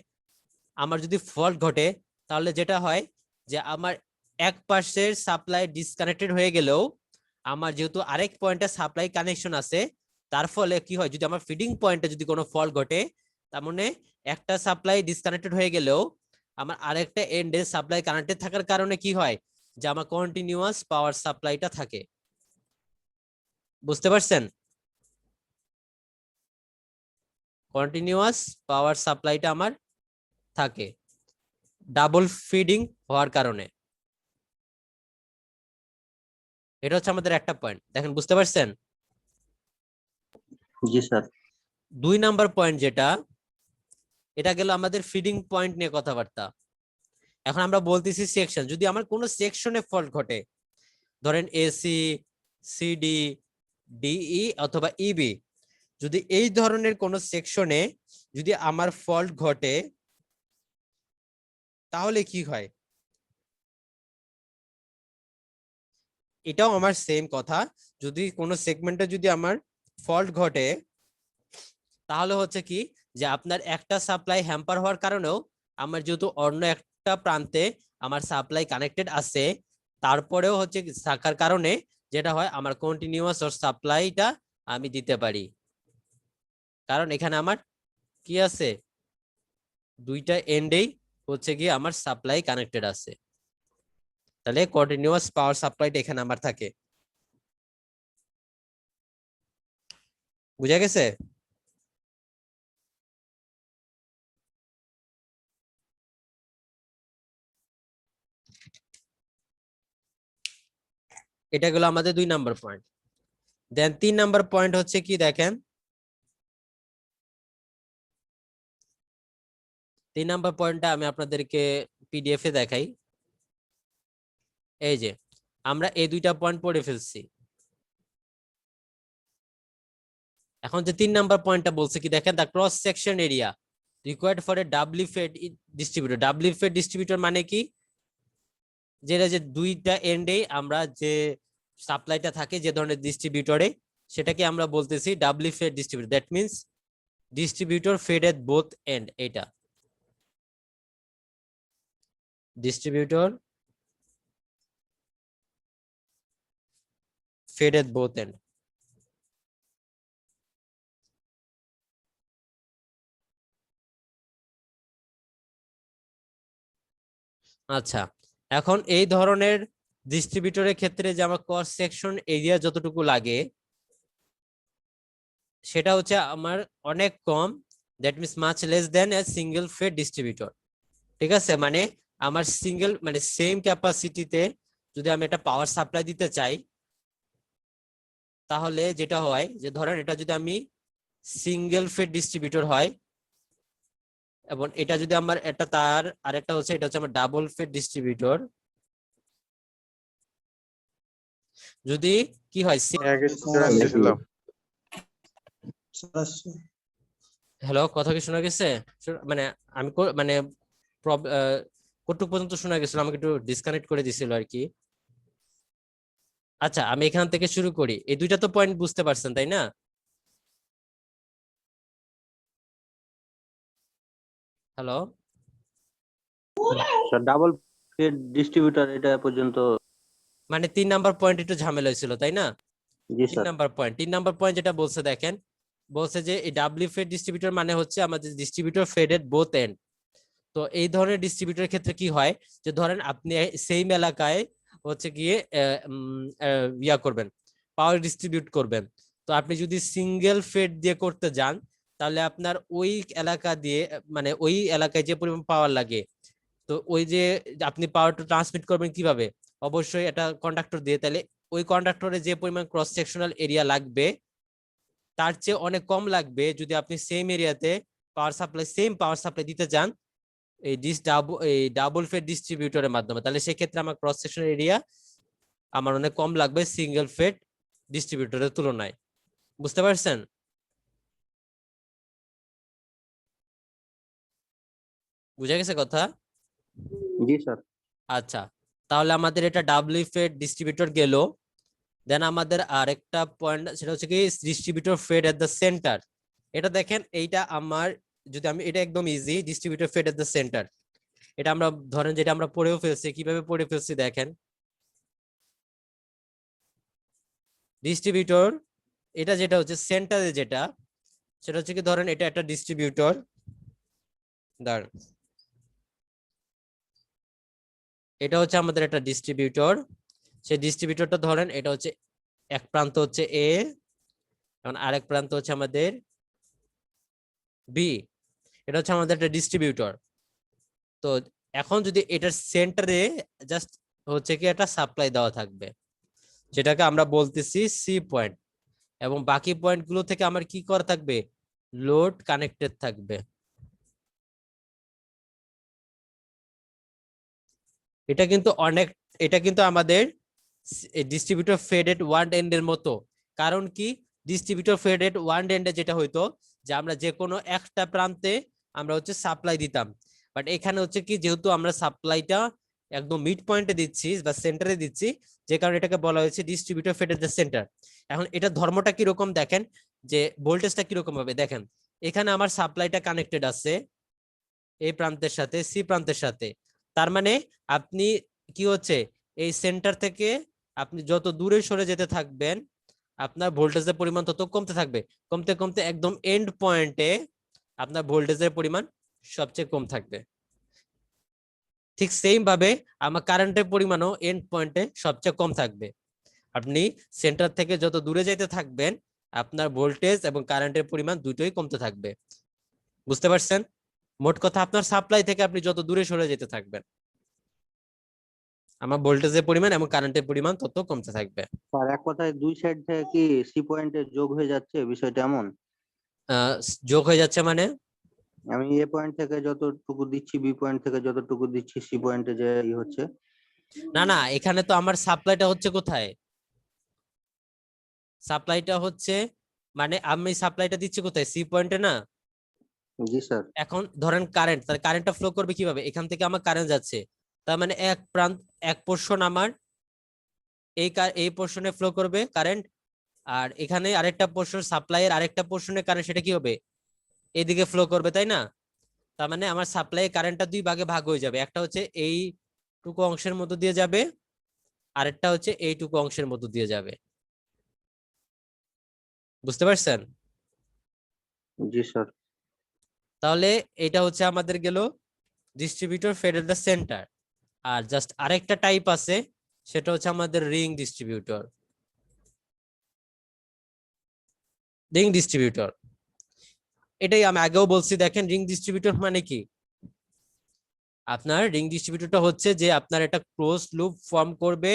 আমার যদি ফল্ট ঘটে, তাহলে যেটা হয় যে আমার এক পাশের সাপ্লাই ডিসকানেক্টেড হয়ে গেলেও আমার যেহেতু আরেক পয়েন্টে সাপ্লাই কানেকশন আছে, তার ফলে কি হয়, যদি আমার ফিডিং পয়েন্টে যদি কোনো ফল্ট ঘটে, তার মানে একটা সাপ্লাই ডিসকানেক্টেড হয়ে গেলেও আমার আরেকটা এন্ডে সাপ্লাই কানেক্টেড থাকার কারণে কি হয়, যে আমার কন্টিনিউয়াস পাওয়ার সাপ্লাইটা থাকে। বুঝতে পারছেন? কন্টিনিউয়াস পাওয়ার সাপ্লাইটা আমার থাকে ডাবল ফিডিং হওয়ার কারণে। এটা হচ্ছে আমাদের একটা পয়েন্ট, দেখেন বুঝতে পারছেন? জি স্যার। 2 নাম্বার পয়েন্ট যেটা, এটা গেল আমাদের ফিডিং পয়েন্ট নিয়ে কথাবার্তা। এখন আমরা বলতেছি সেকশন, যদি আমার কোনো সেকশনে ফল্ট ঘটে, ধরেন এসি, সিডি, ডিই অথবা ইবি, যদি এই ধরনের কোন সেকশনে যদি আমার ফল্ট ঘটে, তাহলে কি হয়? এটাও আমার সেম কথা, যদি কোনো সেগমেন্টে যদি আমার ফল্ট ঘটে, তাহলে হচ্ছে কি, যে আপনার একটা সাপ্লাই হ্যাম্পার হওয়ার কারণেও আমার যেহেতু অন্য একটা প্রান্তে আমার সাপ্লাই কানেক্টেড আছে, তারপরেও হচ্ছে থাকার কারণে যেটা হয়, আমার কন্টিনিউয়াস সাপ্লাইটা আমি দিতে পারি, কারণ এখানে আমার কি আছে, দুইটা এন্ডেই হচ্ছে গিয়ে আমার সাপ্লাই কানেক্টেড আছে, তাহলে কন্টিনিউয়াস পাওয়ার সাপ্লাইটা এখানে আমার থাকে। বুঝা গেছে? এটা গেল আমাদের 2 নাম্বার পয়েন্ট। দেন 3 নাম্বার পয়েন্ট হচ্ছে কি, দেখেন 3 নাম্বার পয়েন্টটা আমি আপনাদেরকে পিডিএফ এ দেখাই। এই যে আমরা এই দুইটা পয়েন্ট পড়ে ফেলছি। এখন যে 3 নাম্বার পয়েন্টটা বলছে কি, দেখেন the cross section area required for a doubly fed distributor. Doubly fed distributor মানে কি, যেটা যে দুইটা এন্ডে আমরা যে সাপ্লাইটা থাকে যে ধরনের ডিস্ট্রিবিউটরে, সেটাকে আমরা বলতেছি doubly fed distributor. That means distributor fed at both end. এটা distributor fed at both end. আচ্ছা, এখন এই ধরনের ডিস্ট্রিবিউটরের ক্ষেত্রে যে আমার ক্রস সেকশন এরিয়া যতটুকু লাগে, সেটা হচ্ছে আমার অনেক কম, that means much less than a single fed distributor. ঠিক আছে, মানে আমার সিঙ্গেল মানে সেম ক্যাপাসিটিতে যদি আমি একটা পাওয়ার সাপ্লাই দিতে চাই, তাহলে যেটা হয় যে ধরেন এটা যদি আমি সিঙ্গেল ফেড ডিস্ট্রিবিউটর হয়, এবং এটা যদি আমার একটা তার আরেকটা হচ্ছে, এটা হচ্ছে আমার ডাবল ফেড ডিস্ট্রিবিউটর, যদি কি হয়, হ্যালো কথা কি শোনা গেছে? মানে আমি মানে কতটুকু পর্যন্ত শোনা গেছিল, আমাকে একটু ডিসকানেক্ট করে দিছিল আর কি। আচ্ছা, আমি এখান থেকে শুরু করি। এই দুইটা তো পয়েন্ট বুঝতে পারছেন তাই না? Hello, sir double fed distributor এটা পর্যন্ত। মানে 3 নাম্বার পয়েন্ট একটু ঝামেলা হয়েছিল তাই না? জি 3 স্যার। নাম্বার পয়েন্ট যেটা বলছে দেখেন, বলছে যে এই ডাব্লিউ ফেড ডিস্ট্রিবিউটর মানে হচ্ছে আমাদের ডিস্ট্রিবিউটর ফেডেড বোথ এন্ড। তো এই ধরনের ডিস্ট্রিবিউটরের ক্ষেত্রে কি হয়, যে ধরেন আপনি সেম এলাকায় হচ্ছে গিয়ে ইয়া করবেন, পাওয়ার ডিস্ট্রিবিউট করবেন। তো আপনি যদি সিঙ্গেল ফেড দিয়ে করতে যান, তাহলে আপনার ওই এলাকা দিয়ে মানে ওই এলাকায় যে পরিমাণ পাওয়ার লাগে, তো ওই যে আপনি পাওয়ারটা ট্রান্সমিট করবেন কিভাবে, অবশ্যই এটা কন্ডাক্টর দিয়ে, তাহলে ওই কন্ডাক্টরে যে পরিমাণ ক্রস সেকশনাল এরিয়া লাগবে তার চেয়ে অনেক কম লাগবে যদি আপনি সেম এরিয়াতে সেম পাওয়ার সাপ্লাই দিতে চান এই ডাবল ফেড ডিস্ট্রিবিউটরের মাধ্যমে। তাহলে সেক্ষেত্রে আমার ক্রস সেকশনাল এরিয়া আমার অনেক কম লাগবে সিঙ্গেল ফেড ডিস্ট্রিবিউটরের তুলনায়। বুঝতে পারছেন? বুঝা গেছে কথা? জি স্যার। আচ্ছা, তাহলে আমাদের এটা ডাবল ফেড ডিস্ট্রিবিউটর গেল। দেন আমাদের আরেকটা পয়েন্ট, সেটা হচ্ছে কি distributor fed at the centre. এটা দেখেন, এইটা আমার যদি আমি এটা একদম easy, distributor fed at the centre. এটা আমরা ধরেন যেটা আমরা পড়েও ফেলছি, কিভাবে পড়ে ফেলছি দেখেন। ডিস্ট্রিবিউটর এটা যেটা হচ্ছে সেন্টারে যেটা, সেটা হচ্ছে কি ধরেন এটা একটা ডিস্ট্রিবিউটর, দাঁড়ান এটা হচ্ছে আমাদের একটা ডিস্ট্রিবিউটর। সেই ডিস্ট্রিবিউটরটা ধরেন এটা হচ্ছে এক প্রান্ত হচ্ছে এ, এবং আরেক প্রান্ত হচ্ছে আমাদের বি। এটা হচ্ছে আমাদের একটা ডিস্ট্রিবিউটর। তো এখন যদি এটার সেন্টারে জাস্ট হচ্ছে কি একটা সাপ্লাই দেওয়া থাকবে, যেটাকে আমরা বলতেছি সি পয়েন্ট, এবং বাকি পয়েন্ট গুলো থেকে আমার কি করা থাকবে, লোড কানেক্টেড থাকবে। এটা কিন্তু আমাদের ডিস্ট্রিবিউটর ফেডেড ওয়ান এন্ড এর মতো। কারণ কি, ডিস্ট্রিবিউটর ফেডেড ওয়ান এন্ডে যেটা হইতো যে আমরা যে কোনো একটা প্রান্তে আমরা হচ্ছে সাপ্লাই দিতাম, বাট এখানে হচ্ছে কি যেহেতু আমরা সাপ্লাইটা একদম মিড পয়েন্টে দিচ্ছি বা সেন্টারে দিচ্ছি, যে কারণে এটাকে বলা হয়েছে ডিস্ট্রিবিউটর ফেডেড দ্য সেন্টার। এখন এটা ধর্মটা কিরকম দেখেন, যে ভোল্টেজটা কিরকম হবে দেখেন, এখানে আমার সাপ্লাইটা কানেক্টেড আছে এই প্রান্তের সাথে সি প্রান্তের সাথে। তার মানে আপনি কি হচ্ছে এই সেন্টার থেকে আপনি যত দূরে সরে যেতে থাকবেন আপনার ভোল্টেজের পরিমাণ তত কমতে থাকবে, কমতে কমতে একদম এন্ড পয়েন্টে আপনার ভোল্টেজের পরিমাণ সবচেয়ে কম থাকবে। ঠিক সেম ভাবে আমার কারেন্টের পরিমাণও এন্ড পয়েন্টে সবচেয়ে কম থাকবে। আপনি সেন্টার থেকে যত দূরে যেতে থাকবেন আপনার ভোল্টেজ এবং কারেন্টের পরিমাণ দুটোই কমতে থাকবে। বুঝতে পারছেন? মোট কথা আপনার সাপ্লাই থেকে আপনি যত দূরে সরে যেতে থাকবেন আমার ভোল্টেজের পরিমাণ এবং কারেন্টের পরিমাণ তত কমতে থাকবে। স্যার এক কথায় দুই সাইড থেকে কি সি পয়েন্টে যোগ হয়ে যাচ্ছে, বিষয়টা এমন? যোগ হয়ে যাচ্ছে মানে আমি এ পয়েন্ট থেকে যতটুকু দিচ্ছি বি পয়েন্ট থেকে যতটুকু দিচ্ছি সি পয়েন্টে যে হচ্ছে। না না, এখানে তো আমার সাপ্লাইটা হচ্ছে কোথায়, সাপ্লাইটা হচ্ছে মানে আমি সাপ্লাইটা দিচ্ছি কোথায়, সি পয়েন্টে না? জি স্যার। এখন ধরেন কারেন্ট, তাহলে কারেন্টটা ফ্লো করবে কিভাবে, এখান থেকে আমার কারেন্ট যাচ্ছে, তার মানে এক পোর্শন আমার এই পোর্শনে ফ্লো করবে কারেন্ট, আর এখানে আরেকটা পোর্শন সাপ্লাইয়ের আরেকটা পোর্শনে কারেন্ট, সেটা কি হবে, এইদিকে ফ্লো করবে, তাই না? তার মানে আমার সাপ্লাই কারেন্টটা দুই ভাগে ভাগ হয়ে যাবে, একটা হচ্ছে এইটুকু অংশের মধ্য দিয়ে যাবে, আরেকটা হচ্ছে এইটুকু অংশের মধ্য দিয়ে যাবে। বুঝতে পারছেন? জি স্যার। তাহলে এটা হচ্ছে আমাদের গেল distributor fed at the centre. আর জাস্ট আরেকটা টাইপ আছে, সেটা হচ্ছে আমাদের রিং ডিস্ট্রিবিউটর। রিং ডিস্ট্রিবিউটর এটাই আমি আগেও বলছি, দেখেন রিং ডিস্ট্রিবিউটর মানে কি, আপনার রিং ডিস্ট্রিবিউটরটা হচ্ছে যে আপনার একটা ক্লোজ লুপ ফর্ম করবে,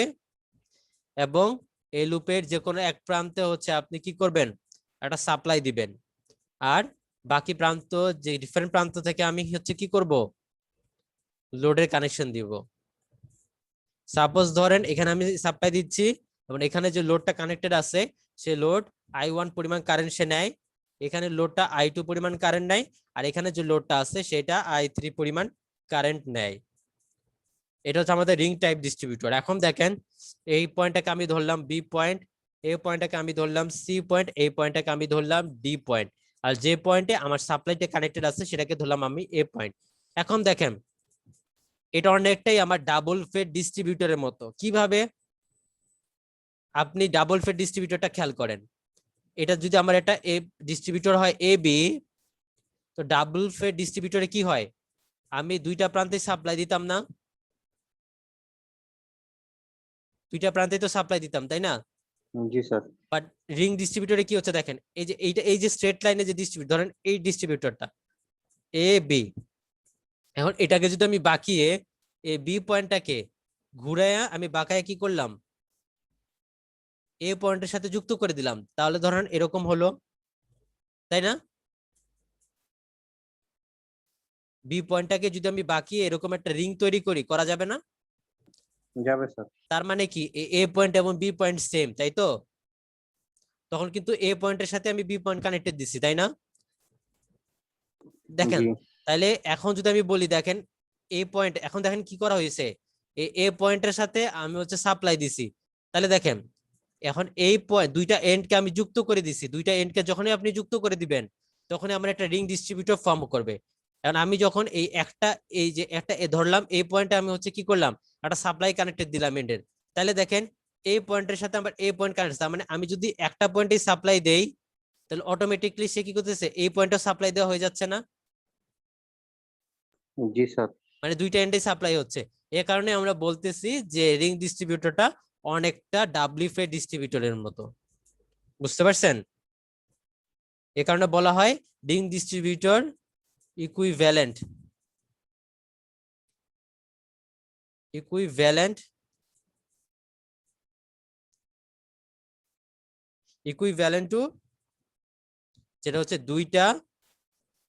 এবং এই লুপের যে কোনো এক প্রান্তে হচ্ছে আপনি কি করবেন, একটা সাপ্লাই দিবেন, আর বাকি প্রান্ত যে ডিফারেন্ট প্রান্ত থেকে আমি হচ্ছে কি করব, লোডের কানেকশন দিব। সাপোজ ধরেন এখানে আমি সাপ্লাই দিচ্ছি এবং এখানে যে লোডটা কানেক্টেড আছে সে লোড I1 পরিমাণ কারেন্ট সে নেয়, এখানে লোডটা I2 পরিমাণ কারেন্ট নেয়, আর এখানে যে লোডটা আছে সেটা I3 পরিমাণ কারেন্ট নেয়। এটা হচ্ছে আমাদের রিং টাইপ ডিস্ট্রিবিউটর। এখন দেখেন এই পয়েন্টটাকে আমি ধরলাম বি পয়েন্ট, এই পয়েন্টটাকে আমি ধরলাম সি পয়েন্ট, এই পয়েন্টটাকে আমি ধরলাম ডি পয়েন্ট, আর যে পয়েন্টে আমার সাপ্লাইটা কানেক্টেড আছে সেটাকে ধরলাম আমি এ পয়েন্ট। এখন দেখেন এটা অনেকটাই আমার ডাবল ফেড ডিস্ট্রিবিউটরের মতো। কিভাবে? আপনি ডাবল ফেড ডিস্ট্রিবিউটরটা খেয়াল করেন, এটা যদি আমার একটা এ ডিস্ট্রিবিউটর হয় এ বি, তো ডাবল ফেড ডিস্ট্রিবিউটরে কি হয়, আমি দুইটা প্রান্তে সাপ্লাই দিতাম না, দুইটা প্রান্তে তো সাপ্লাই দিতাম, তাই না? জি স্যার। বাট রিং ডিস্ট্রিবিউটরে কি হচ্ছে দেখেন, এই যে এইটা, এই যে স্ট্রেট লাইনে যে ডিস্ট্রিবিউটর, ধরেন এই ডিস্ট্রিবিউটরটা এ বি, এখন এটাকে যদি আমি বাকিয়ে এই বি পয়েন্টটাকে ঘুরাইয়া আমি বাঁকায় কি করলাম, এ পয়েন্টের সাথে যুক্ত করে দিলাম, তাহলে ধরেন এরকম হলো, তাই না? বি পয়েন্টটাকে যদি আমি বাকিয়ে এরকম একটা রিং তৈরি করি, করা যাবে না? যাবে স্যার। তার মানে কি এ পয়েন্ট এবং বি পয়েন্ট সেম, তাই তো? তখন কিন্তু এ পয়েন্টের সাথে আমি বি পয়েন্ট কানেক্টেড দিছি, তাই না? দেখেন, জি তাহলে এখন যদি আমি বলি দেখেন এ পয়েন্ট, এখন দেখেন কি করা হয়েছে, এ পয়েন্টের সাথে আমি হচ্ছে সাপ্লাই দিছি, তাহলে দেখেন এখন এই পয়েন্ট দুইটা এন্ডকে আমি যুক্ত করে দিছি, দুইটা এন্ডকে যখনই আপনি যুক্ত করে দিবেন তখনই আমার একটা রিং ডিস্ট্রিবিউটর ফর্ম করবে। এখন আমি যখন এই একটা, এই যে একটা ধরলাম এই পয়েন্টে আমি হচ্ছে কি করলাম, একটা সাপ্লাই কানেক্টেড দিলাম এন্ডের, তাহলে দেখেন এই পয়েন্টের সাথে আমার এই পয়েন্ট কানেক্ট, তার মানে আমি যদি একটা পয়েন্টে সাপ্লাই দেই তাহলে অটোমেটিকলি সে কি করতেছে, এই পয়েন্টে সাপ্লাই দেওয়া হয়ে যাচ্ছে না? জি স্যার। মানে দুইটা এন্ডে সাপ্লাই হচ্ছে। এ কারণে আমরা বলতেছি যে রিং ডিস্ট্রিবিউটরটা অনেকটা ডাবলি ফেড ডিস্ট্রিবিউটরের মতো। বুঝতে পারছেন? এ কারণে বলা হয় ring distributor equivalent, equivalent, equivalent to, যেটা হচ্ছে দুইটা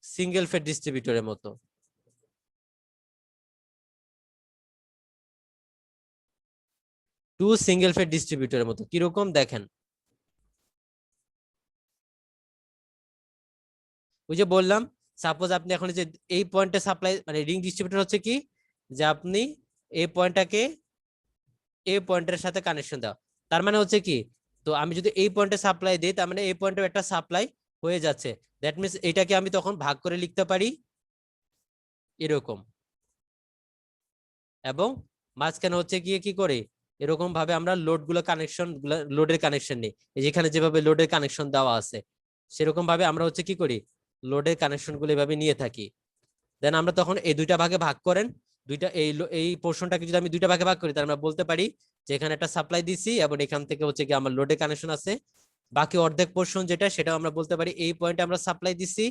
সিঙ্গেল ফেড ডিস্ট্রিবিউটরের মতো। টু সিঙ্গেল ফেড ডিস্ট্রিবিউটরের মতো কিরকম দেখেন, ওই যে বললাম সাপোজ আপনি এখন যে এই পয়েন্টে সাপ্লাই, মানে রিং ডিস্ট্রিবিউটর হচ্ছে কি, যে আপনি এই পয়েন্টটাকে এই পয়েন্টের সাথে কানেকশন দাও, তার মানে হচ্ছে কি, তো আমি যদি এই পয়েন্টে সাপ্লাই দিই তার মানে এই পয়েন্টে একটা সাপ্লাই হয়ে যাচ্ছে, দ্যাট মিনস এটাকে আমি তখন ভাগ করে লিখতে পারি এরকম, এবং মাঝখানে হচ্ছে গিয়ে কি করে এরকম ভাবে আমরা লোড গুলো কানেকশন, লোডের কানেকশন নিই, যেখানে যেভাবে লোডের কানেকশন দেওয়া আছে সেরকম ভাবে আমরা হচ্ছে কি করি, লোডের কানেকশন গুলো এভাবে নিয়ে থাকি। দেন আমরা তখন এই দুইটা ভাগে ভাগ করেন, দুইটা এই পোর্শনটাকে যদি আমি দুইটা ভাগে ভাগ করি তাহলে আমরা বলতে পারি যে এখানে একটা সাপ্লাই দিছি এবং এখান থেকে হচ্ছে কি আমার লোডের কানেকশন আছে, বাকি অর্ধেক পোর্শন যেটা সেটা আমরা বলতে পারি এই পয়েন্টে আমরা সাপ্লাই দিছি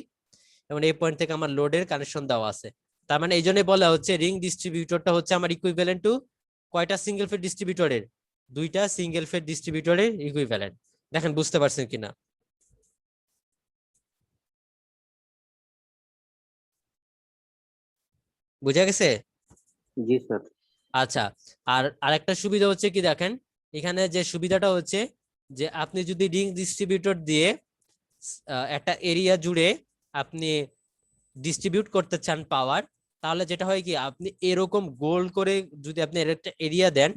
এবং এই পয়েন্ট থেকে আমার লোডের কানেকশন দেওয়া আছে। তার মানে এই জন্যই বলা হচ্ছে রিং ডিস্ট্রিবিউটরটা হচ্ছে আমার ইকুইভ্যালেন্ট টু কয়টা সিঙ্গেল ফেড ডিস্ট্রিবিউটরের, দুইটা সিঙ্গেল ফেড ডিস্ট্রিবিউটরের ইকুইভ্যালেন্ট। দেখেন বুঝতে পারছেন কিনা? বুঝা গেছে? জি স্যার। আচ্ছা, আর আরেকটা সুবিধা হচ্ছে কি দেখেন, এখানে যে সুবিধাটা হচ্ছে যে আপনি যদি রিং ডিস্ট্রিবিউটর দিয়ে একটা এরিয়া জুড়ে আপনি ডিস্ট্রিবিউট করতে চান পাওয়ার, তাহলে যেটা হয় কি, আপনি এরকম গোল করে যদি আপনি একটা এরিয়া দেন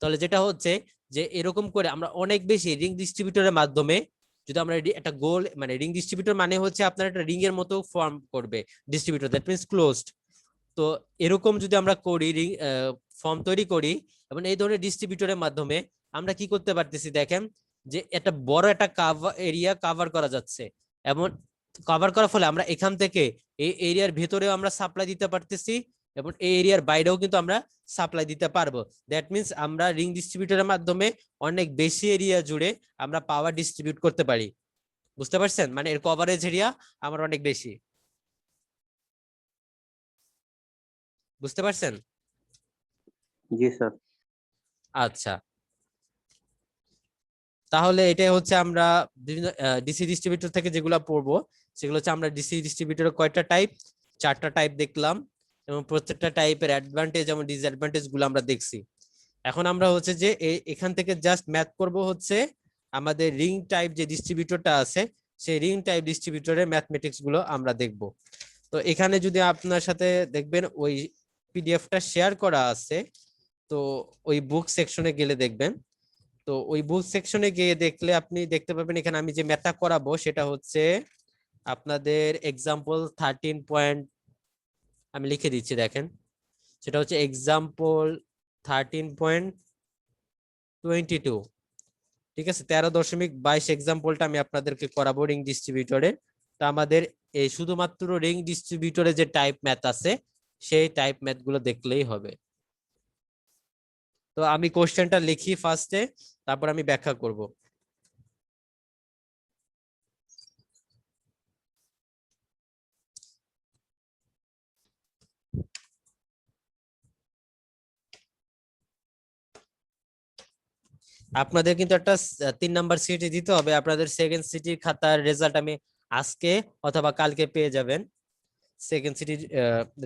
তাহলে যেটা হচ্ছে যে এরকম করে আমরা অনেক বেশি রিং ডিস্ট্রিবিউটরের মাধ্যমে, যদি আমরা একটা গোল, মানে রিং ডিস্ট্রিবিউটর মানে হচ্ছে আপনার একটা রিং এর মতো ফর্ম করবে ডিস্ট্রিবিউটর, দ্যাট মিনস ক্লোজড। তো এরকম যদি আমরা করি রিং ফর্ম তৈরি করি এবং এই ধরনের ডিস্ট্রিবিউটরের মাধ্যমে আমরা কি করতে পারতেছি দেখেন, যে একটা বড় একটা এরিয়া কভার করা যাচ্ছে, এবং কভার করার ফলে আমরা এখান থেকে এই এরিয়ার ভেতরেও আমরা সাপ্লাই দিতে পারতেছি এবং এই এরিয়ার বাইরেও কিন্তু আমরা সাপ্লাই দিতে পারবো। দ্যাট মিনস আমরা রিং ডিস্ট্রিবিউটরের মাধ্যমে অনেক বেশি এরিয়া জুড়ে আমরা পাওয়ার ডিস্ট্রিবিউট করতে পারি। বুঝতে পারছেন? মানে এর কভারেজ এরিয়া আমার অনেক বেশি। বুঝতে পারছেন? জি স্যার। আচ্ছা, তাহলে এটাই হচ্ছে আমরা বিভিন্ন ডিসি ডিস্ট্রিবিউটর থেকে যেগুলো পড়বো সেগুলো হচ্ছে আমরা ডিসি ডিস্ট্রিবিউটরের কয়টা টাইপ, 4টা টাইপ দেখলাম এবং প্রত্যেকটা টাইপের অ্যাডভান্টেজ এবং ডিসঅ্যাডভান্টেজ গুলো আমরা দেখছি। এখন আমরা হচ্ছে যে এখান থেকে জাস্ট ম্যাথ করব হচ্ছে আমাদের রিং টাইপ যে ডিস্ট্রিবিউটরটা আছে সেই রিং টাইপ ডিস্ট্রিবিউটরের ম্যাথমেটিক্স গুলো আমরা দেখব। তো এখানে যদি আপনার সাথে দেখবেন ওই পিডিএফটা শেয়ার করা আছে, তো ওই বুক সেকশনে গেলে দেখবেন, তো ওই বুক সেকশনে গিয়ে দেখলে আপনি দেখতে পাবেন এখানে আমি যে ম্যাথটা করাবো সেটা হচ্ছে আপনাদের এক্সাম্পল 13 পয়েন্ট, আমি লিখে দিচ্ছি দেখেন, সেটা হচ্ছে এক্সাম্পল 13.22। ঠিক আছে, 13.22 এক্সাম্পলটা আমি আপনাদেরকে করাবো রিং ডিস্ট্রিবিউটরে। তো আমাদের এই শুধুমাত্র রিং ডিস্ট্রিবিউটরে যে টাইপ ম্যাথ আছে সেই টাইপ ম্যাথ গুলো দেখলেই হবে। তো আমি কোশ্চেনটা লিখি ফার্স্টে, তারপর আমি ব্যাখ্যা করব। আপনাদের কিন্তু একটা 3 নাম্বার সিটি দিতে হবে। আপনাদের সেকেন্ড সিটির খাতার রেজাল্ট আমি আজকে অথবা কালকে পেয়ে যাবেন, সেকেন্ড সিটির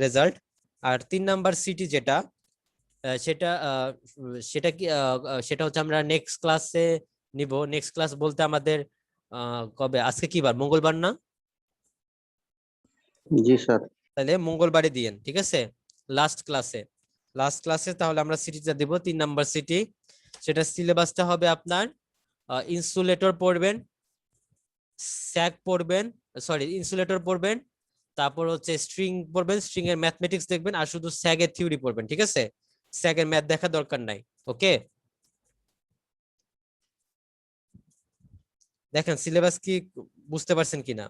রেজাল্ট। আর 3 নাম্বার সিটি যেটা সেটা সেটা কি সেটা হচ্ছে আমরা নেক্সট ক্লাসে নিব। নেক্সট ক্লাস বলতে আমাদের কবে, আজকে কি বার, মঙ্গলবার না? জি স্যার। তাহলে মঙ্গলবারে দিয়েন, ঠিক আছে, লাস্ট ক্লাসে তাহলে আমরা সিটিটা দিব 3 নাম্বার সিটি। সেটা সিলেবাসটা হবে আপনার ইনসুলেটর পড়বেন, স্যাগ পড়বেন, সরি ইনসুলেটর পড়বেন, তারপর হচ্ছে স্ট্রিং পড়বেন, স্ট্রিং এর ম্যাথমেটিক্স দেখবেন, আর শুধু স্যাগের থিওরি পড়বেন। ঠিক আছে, স্যাগের ম্যাথ দেখা দরকার নাই। ওকে, দেখেন সিলেবাস কি বুঝতে পারছেন কিনা।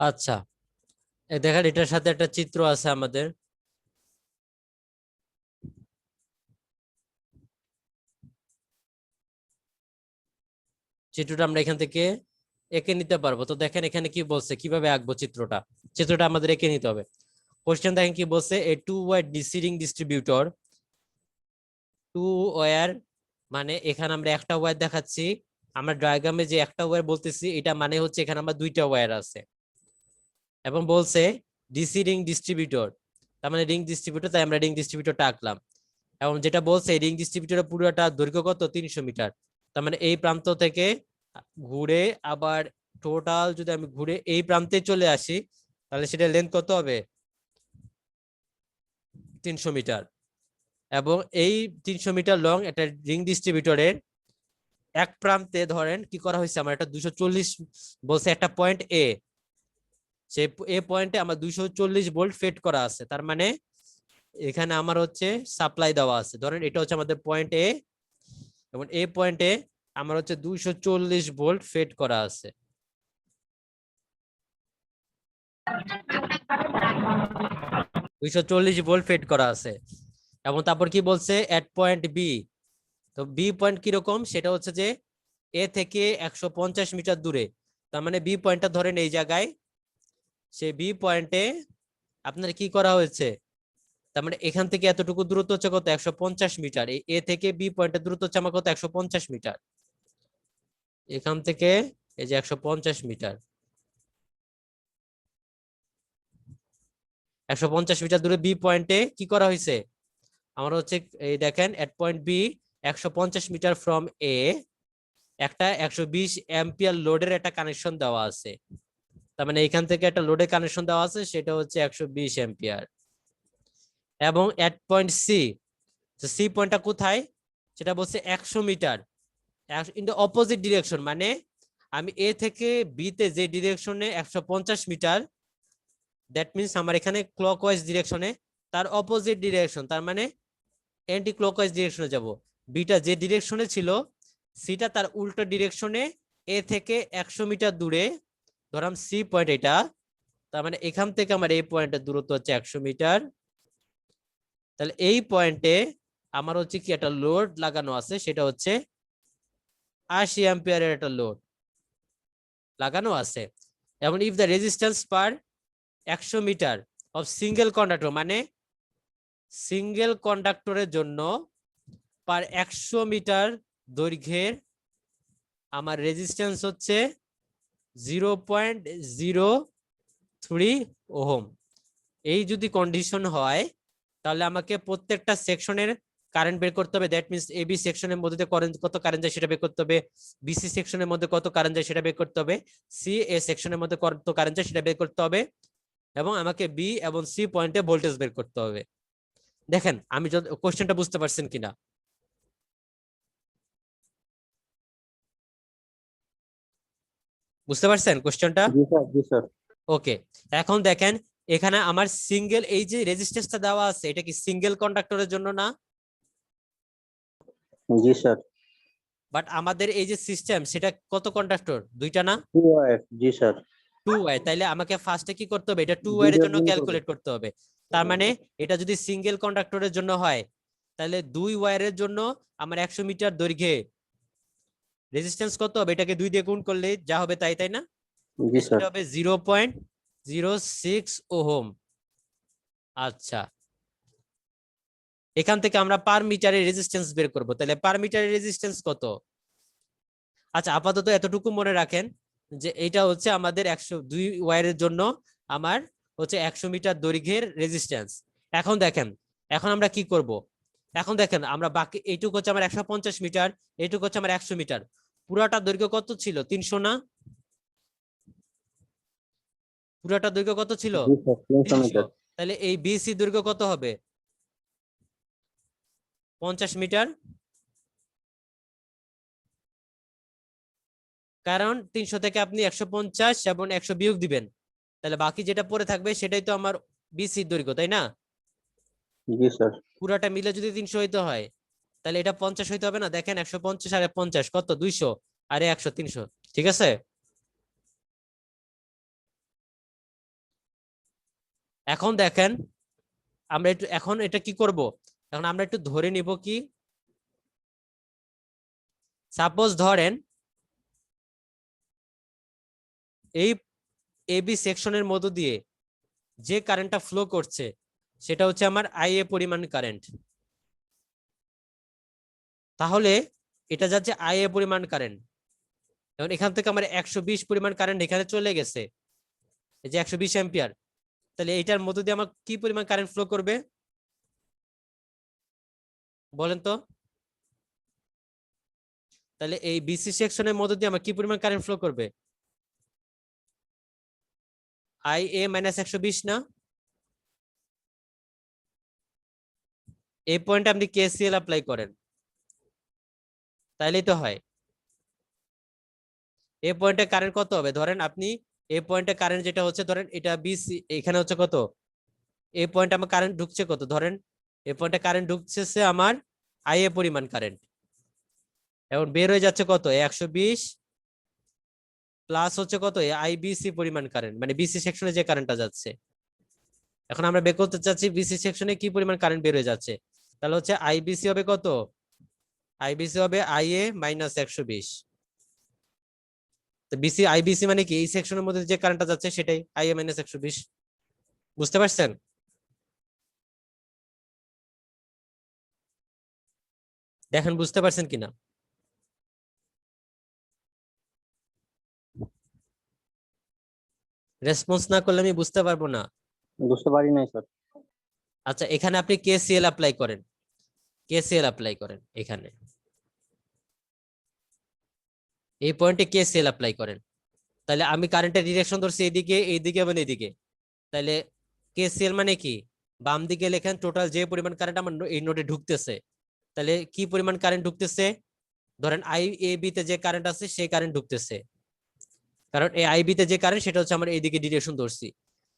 আচ্ছা, দেখেন এটার সাথে একটা চিত্র আছে আমাদের। চিত্রটা আমরা এখান থেকে এঁকে নিতে পারবো। তো দেখেন এখানে কি বলছে, কিভাবে আঁকবো চিত্রটা। চিত্রটা আমাদের এঁকে নিতে হবে। কোশ্চেন দেখেন কি বলছে, a two wire deciding distributor. Two wire মানে এখানে আমরা একটা ওয়্যার দেখাচ্ছি, আমরা ডায়াগ্রামে যে একটা ওয়্যার বলতেছি এটা মানে হচ্ছে এখানে আমরা দুইটা ওয়্যার আছে। এবং বলছে ডিসি রিং ডিস্ট্রিবিউটর, তার মানে রিং ডিস্ট্রিবিউটর, তাই আমরা রিং ডিস্ট্রিবিউটরটা আঁকলাম। এবং যেটা বলছে রিং ডিস্ট্রিবিউটরের পুরোটা দৈর্ঘ্য কত, 300 মিটার। তার মানে এই প্রান্ত থেকে ঘুরে আবার টোটাল যদি আমি ঘুরে এই প্রান্তে চলে আসি, তাহলে সেটা লেন্থ কত হবে, 300 মিটার। এবং এই 300 মিটার লং একটা রিং ডিস্ট্রিবিউটরের এক প্রান্তে ধরেন কি করা হয়েছে, আমার একটা 240 বলছে একটা পয়েন্ট এ, সেই এ পয়েন্টে আমার 240 ভোল্ট ফেড করা আছে, তার মানে এখানে আমার হচ্ছে সাপ্লাই দেওয়া আছে। ধরেন এটা হচ্ছে আমাদের পয়েন্ট এ, এবং এই পয়েন্টে আমার হচ্ছে 240 ভোল্ট ফেড করা আছে। ভোল্ট ফেড করা আছে। এবং তারপর কি বলছে, এট পয়েন্ট বি। তো বি পয়েন্ট কিরকম, সেটা হচ্ছে যে এ থেকে 150 মিটার দূরে। তার মানে বি পয়েন্টটা ধরেন এই জায়গায়, সেই বি পয়েন্টে আপনার কি করা হয়েছে, তার মানে এখান থেকে এতটুকু দূরত্ব হচ্ছে কত, 150 মিটার। এ থেকে বি পয়েন্টের দূরত্ব হচ্ছে আমার কত, 150 মিটার। এখান থেকে এই যে 150 মিটার, 150 মিটার দূরে বি পয়েন্টে কি করা হয়েছে আমার হচ্ছে, এই দেখেন at point B 150 metre from A একটা 120 অ্যাম্পিয়ার লোডের একটা কানেকশন দেওয়া আছে। তার মানে এখান থেকে একটা লোডের কানেকশন দেওয়া আছে, সেটা হচ্ছে 120 অ্যাম্পিয়ার। এবং এট পয়েন্ট সি, সি পয়েন্টটা কোথায়, সেটা বলছে 100 metre in the opposite direction. মানে আমি এ থেকে বি তে যে ডিরেকশনে 150 মিটার, দ্যাট মিনস আমার এখানে ক্লকওয়াইজ ডিরেকশনে, তার অপোজিট ডিরেকশন, তার মানে অ্যান্টি ক্লকওয়াইজ ডিরেকশনে যাব। বিটা যে ডিরেকশনে ছিল, সিটা তার উল্টো ডিরেকশনে এ থেকে 100 মিটার দূরে, ধরাম সি পয়েন্ট এটা, তার মানে এখান থেকে আমার এই পয়েন্টের দূরত্ব হচ্ছে 100 মিটার। তাহলে এই পয়েন্টে আমার হচ্ছে কি একটা লোড লাগানো আছে, সেটা হচ্ছে 80 অ্যাম্পিয়ারের একটা লোড লাগানো আছে। এবং if the resistance per 100 metre of single conductor, মানে সিঙ্গেল কন্ডাক্টরের জন্য পার 100 মিটার দৈর্ঘ্যের আমার রেজিস্ট্যান্স হচ্ছে 0.03 ওহম। এই যদি কন্ডিশন হয়, তাহলে আমাকে প্রত্যেকটা সেকশনের কারেন্ট বের করতে হবে। দ্যাট মিনস এবি সেকশনের মধ্যে কত কারেন্ট যায় সেটা বের করতে হবে, বিসি সেকশনের মধ্যে কত কারেন্ট যায় সেটা বের করতে হবে, সি এ সেকশনের মধ্যে কত কারেন্ট যায় সেটা বের করতে হবে, এবং আমাকে বি এবং সি পয়েন্টে ভোল্টেজ বের করতে হবে। দেখেন আমি কোশ্চেনটা বুঝতে পারছেন কিনা, বুঝতে পারছেন কোশ্চেনটা? জি স্যার, জি স্যার। ওকে, এখন দেখেন এখানে আমার সিঙ্গেল এই যে রেজিস্ট্যান্সটা দেওয়া আছে, এটা কি সিঙ্গেল কন্ডাক্টরের জন্য না? জি স্যার। বাট আমাদের এই যে সিস্টেম, সেটা কত কন্ডাক্টর, দুইটা না? 2 ওয়্যার। জি স্যার। 2 ওয়্যার। তাইলে আমাকে ফার্স্টে কি করতে হবে, এটা 2 ওয়্যারের দুইটা জন্য গুণ করবে। ক্যালকুলেট করতে হবে। তার মানে এটা যদি সিঙ্গেল কন্ডাক্টরের জন্য হয়, তাহলে 2 ওয়্যারের জন্য আমার 100 মিটার দৈর্ঘ্যে রেজিস্ট্যান্স কত হবে, এটাকে 2 দিয়ে গুণ করলে যা হবে তাই, তাই না? জি স্যার। সেটা হবে 0.06 ওহম। আচ্ছা, এখান থেকে আমরা পার মিটারের রেজিস্ট্যান্স বের করব। তাহলে পার মিটারের রেজিস্ট্যান্স কত? আচ্ছা, আপাতত এতটুকু মনে রাখেন যে এটা হচ্ছে আমাদের 102 ওয়্যারের জন্য আমার হচ্ছে 100 মিটার দৈর্ঘ্যের রেজিস্ট্যান্স। এখন দেখেন, এখন আমরা কি করব, এখন দেখেন আমরা বাকি এইটুকু হচ্ছে আমার 150 মিটার, এইটুকু হচ্ছে আমার 100 মিটার, পুরাটা দৈর্ঘ্য কত ছিল, 300 না? পুরাটা দৈর্ঘ্য কত ছিল, জি স্যার, 300 300। মিটার। তাহলে এই বিসি দৈর্ঘ্য কত হবে, 50 মিটার। কারণ 300 থেকে আপনি 150 এবং 100 বিয়োগ দিবেন, তাহলে বাকি যেটা পড়ে থাকবে সেটাই তো আমার বিসির দৈর্ঘ্য, তাই না? জি স্যার। পুরাটা মিলে যদি 300 হইতে হয়, তাহলে এটা 50 হইতে হবে না? দেখেন 150 আর 50 কত, 200, আরে 100, 300। ঠিক আছে, এখন দেখেন আমরা একটু এখন এটা কি করব, এখন আমরা একটু ধরে নিব কি, সাপোজ ধরেন এই এবি সেকশনের মধ্য দিয়ে যে কারেন্টটা ফ্লো করছে সেটা হচ্ছে আমার আইএ পরিমাণ কারেন্ট। তাহলে এটা যাচ্ছে আইএ পরিমাণ কারেন্ট, এবং এখান থেকে আমার 120 পরিমাণ কারেন্ট এখানে চলে গেছে, এই যে 120 অ্যাম্পিয়ার। তাহলে এইটার মধ্য দিয়ে আমার কি পরিমাণ কারেন্ট ফ্লো করবে বলেন তো? তাহলে এই বিসি সেকশনের মধ্য দিয়ে আমার কি পরিমাণ কারেন্ট ফ্লো করবে, আইএ মাইনাস 120 না? এই পয়েন্টে আপনি কেসিএল অ্যাপ্লাই করেন, তাইলেই তো হয়। এই পয়েন্টে কারেন্ট কত হবে, ধরেন আপনি এই পয়েন্টে কারেন্ট যেটা হচ্ছে ধরেন এটা বিসি, এখানে হচ্ছে কত, এই পয়েন্টে আমার কারেন্ট ঢুকছে কত, ধরেন এই পয়েন্টে কারেন্ট ঢুকছে আমার আইএ পরিমাণ কারেন্ট, এখন বের হয়ে যাচ্ছে কত 120 প্লাস হচ্ছে কত আইবিসি পরিমাণ কারেন্ট, মানে বিসি সেকশনে যে কারেন্টটা যাচ্ছে। এখন আমরা বের করতে চাচ্ছি বিসি সেকশনে কি পরিমাণ কারেন্ট বের হয়ে যাচ্ছে, তাহলে হচ্ছে আইবিসি হবে কত, আইবিসি হবে আইএ মাইনাস 120। তো বিসি আইবিসি মানে কি, এই সেকশনের মধ্যে যে কারেন্টটা যাচ্ছে সেটাই আইএ মাইনাস 120। বুঝতে পারছেন? দেখেন বুঝতে পারছেন কিনা। রেসপন্স না করলে আমি বুঝতে পারবো না। বুঝতে পারি নাই স্যার। আচ্ছা এখানে আপনি কেসিএল অ্যাপ্লাই করেন, কেসিএল অ্যাপ্লাই করেন এখানে, এই পয়েন্টে কেসিএল অ্যাপ্লাই করেন। তাহলে আমি কারেন্টের ডিরেকশন ধরছি এইদিকে, এইদিকে এবং এইদিকে। তাহলে কেসিএল মানে কি, বাম দিকে লেখেন টোটাল যে পরিমাণ কারেন্ট আমার এই নোডে ঢুকতেছে, তাহলে কি পরিমাণ কারেন্ট ঢুকতেছে, ধরেন আই এ বি তে যে কারেন্ট আছে সেই কারেন্ট ঢুকতেছে, কারণ এই আই বি তে যে কারেন্ট সেটা হচ্ছে আমার এইদিকে ডিরেকশন ধরছি,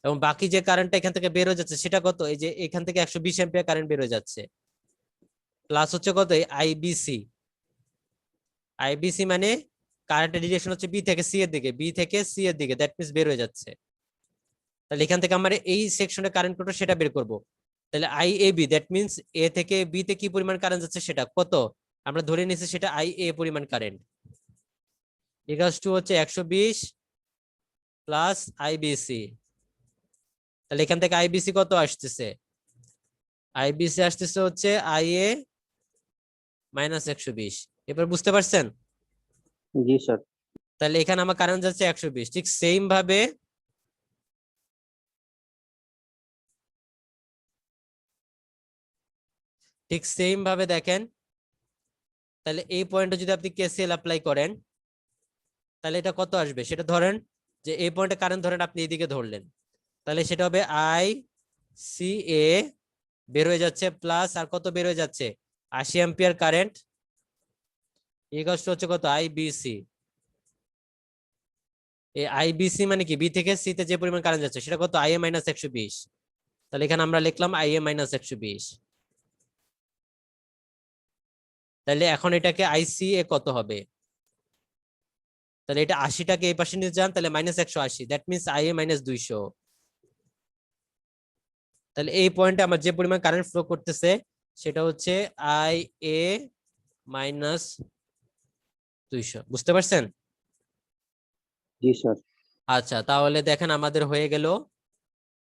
এবং বাকি যে কারেন্টটা এখান থেকে বের হয়ে যাচ্ছে সেটা কত, এই যে এখান থেকে 120 অ্যাম্পিয়ার কারেন্ট বের হয়ে যাচ্ছে, প্লাস হচ্ছে কত আইবিসি, আইবিসি মানে কারেন্টের ডিরেকশন হচ্ছে বি থেকে সি এর দিকে, বি থেকে সি এর দিকে, দ্যাট মিন্স বের হয়ে যাচ্ছে। তাহলে এখান থেকে আমরা এই সেকশনে কারেন্ট কত সেটা বের করব। তাহলে I A B that means A থেকে বি তে কি পরিমাণ কারেন্ট যাচ্ছে সেটা কত, আমরা ধরে নিয়েছি সেটা আই এ পরিমাণ কারেন্ট, ইকুয়ালস টু হচ্ছে 120 প্লাস আইবিসি। তাহলে এখান থেকে আইবিসি কত আসতেছে, আইবিসি আসতেছে হচ্ছে আই এ মাইনাস 120। এবার বুঝতে পারছেন? জি স্যার। তাহলে এখানে আমার কারেন্ট যাচ্ছে 120, ঠিক সেম ভাবে দেখেন, তাহলে এই পয়েন্টে যদি আপনি কেসিএল অ্যাপ্লাই করেন তাহলে এটা কত আসবে, সেটা ধরেন যে এই পয়েন্টে কারেন্ট ধরেন আপনি এইদিকে ধরলেন, তাহলে সেটা হবে আই সি এ বের হয়ে যাচ্ছে প্লাস আর কত বের হয়ে যাচ্ছে 80 অ্যাম্পিয়ার কারেন্ট, ইকুয়ালস টু হচ্ছে কত আইবিসি। এই আইবিসি মানে কি, বি থেকে সি তে যে পরিমাণ কারেন্ট যাচ্ছে সেটা কত আইএ মাইনাস 120। তাহলে এখানে আমরা লিখলাম আইএ মাইনাস 120। তাহলে এখন এটাকে আইসিএ কত হবে, তাহলে এটা 80টাকে এই পাশে নিয়ে যান, তাহলে minus 180, that means IA minus 200। তাহলে এই পয়েন্টে আমার যে পরিমাণ কারেন্ট ফ্লো করতেছে সেটা হচ্ছে আই এ মাইনাস 200। বুঝতে পারছেন? জি স্যার। আচ্ছা তাহলে দেখেন আমাদের হয়ে গেল।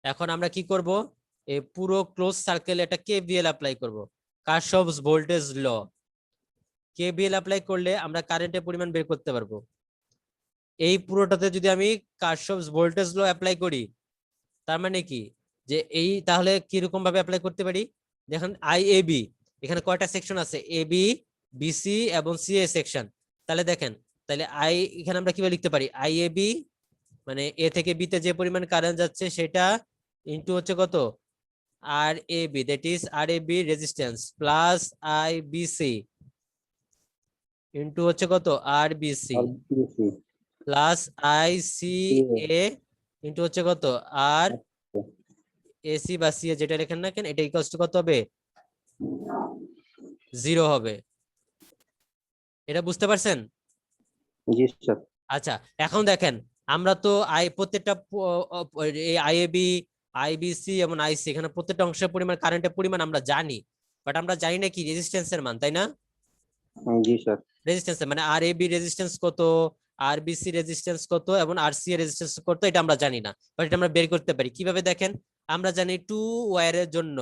এখন আমরা কি করব, এই পুরো ক্লোজ সার্কেলে একটা কেভিএল অ্যাপ্লাই করব, কারশফস ভোল্টেজ ল। কেভিএল অ্যাপ্লাই করলে আমরা কারেন্টের পরিমাণ বের করতে পারবো। এই পুরোটাতে যদি আমি কারশফস ভোল্টেজ ল অ্যাপ্লাই করি তার মানে কি, যে এই তাহলে কিরকম ভাবে অ্যাপ্লাই করতে পারি, দেখেন আইএবি এখানে কয়টা সেকশন আছে, এবি বিসি এবং সিএ সেকশন। তাহলে দেখেন, তাহলে আই এখানে আমরা কিভাবে লিখতে পারি, আইএবি মানে এ থেকে বি তে যে পরিমাণ কারেন্ট যাচ্ছে সেটা ইনটু হচ্ছে কত R A B, that is R A B resistance plus IBC into হচ্ছে কত R BC plus IC A into হচ্ছে কত আর এসি বা সি যেটা লেখেন না কেন, এটা ইকুয়ালস টু কত হবে 0 হবে। এটা বুঝতে পারছেন? জি স্যার। আচ্ছা এখন দেখেন, আমরা তো প্রত্যেকটা এই আইএবি আইবিসি এবং আইসি এখানে প্রত্যেকটা অংশের পরিমাণ কারেন্টের পরিমাণ আমরা জানি, বাট আমরা জানি না কি রেজিস্ট্যান্সের মান, তাই না? জি স্যার। রেজিস্ট্যান্স মানে আর এবি রেজিস্ট্যান্স কত, আর বিসি রেজিস্ট্যান্স কত এবং আর সি এর রেজিস্ট্যান্স কত, এটা আমরা জানি না, বাট এটা আমরা বের করতে পারি কিভাবে দেখেন। আমরা জানি 2 ওয়্যারের জন্য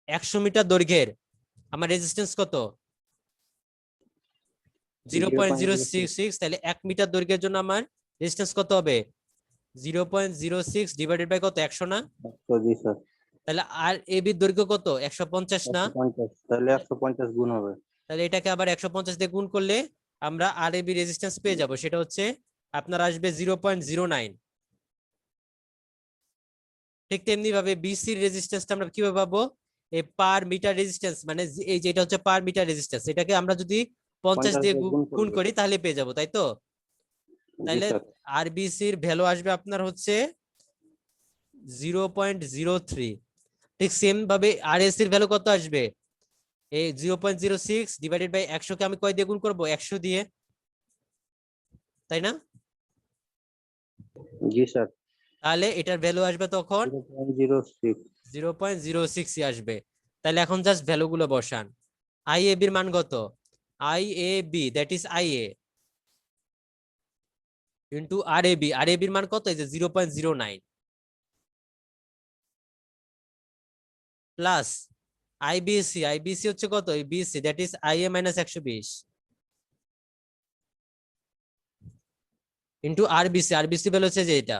100 মিটার দৈর্ঘ্যের আমার রেজিস্ট্যান্স কত 0.066, তাহলে 1 মিটার দৈর্ঘ্যের জন্য আমার রেজিস্ট্যান্স কত হবে 0.06 ডিভাইডেড বাই কত 100 না? জি স্যার। তাহলে আর এবি দৈর্ঘ্য কত 150 না? 150, তাহলে 150 গুণ হবে। তাহলে এটাকে আবার 150 দিয়ে গুণ করলে আমরা আর এবি রেজিস্ট্যান্স পেয়ে যাব, সেটা হচ্ছে আপনার আসবে 0.09। ঠিক তেমনি ভাবে বিসি রেজিস্ট্যান্সটা আমরা কিভাবে পাবো, এই পার মিটার রেজিস্ট্যান্স মানে এই যেটা হচ্ছে পার মিটার রেজিস্ট্যান্স, এটাকে আমরা যদি 50 দিয়ে গুণ করি তাহলে পেয়ে যাব, তাই তো? তাহলে স্যার। আরবিসির ভ্যালু আসবে আপনার হচ্ছে 0.03। ঠিক সেম ভাবে আরএসসি এর ভ্যালু কত আসবে? এই 0.06 ডিভাইডেড বাই 100 কে আমি কয় দিয়ে গুণ করব? 100 দিয়ে, তাই না? জি স্যার। তাহলে এটার ভ্যালু আসবে তখন 0.06। 0.06 আসবে। তাহলে এখন জাস্ট ভ্যালু গুলো বসান। আইএবি এর মান কত? IAB that is IA into RAB, RAB এর মান কত? এই যে 0.09 প্লাস আইবিসি, আইবিসি হচ্ছে কত? এই BC that is IA minus 120 into RBC, RBC value হচ্ছে যে এটা,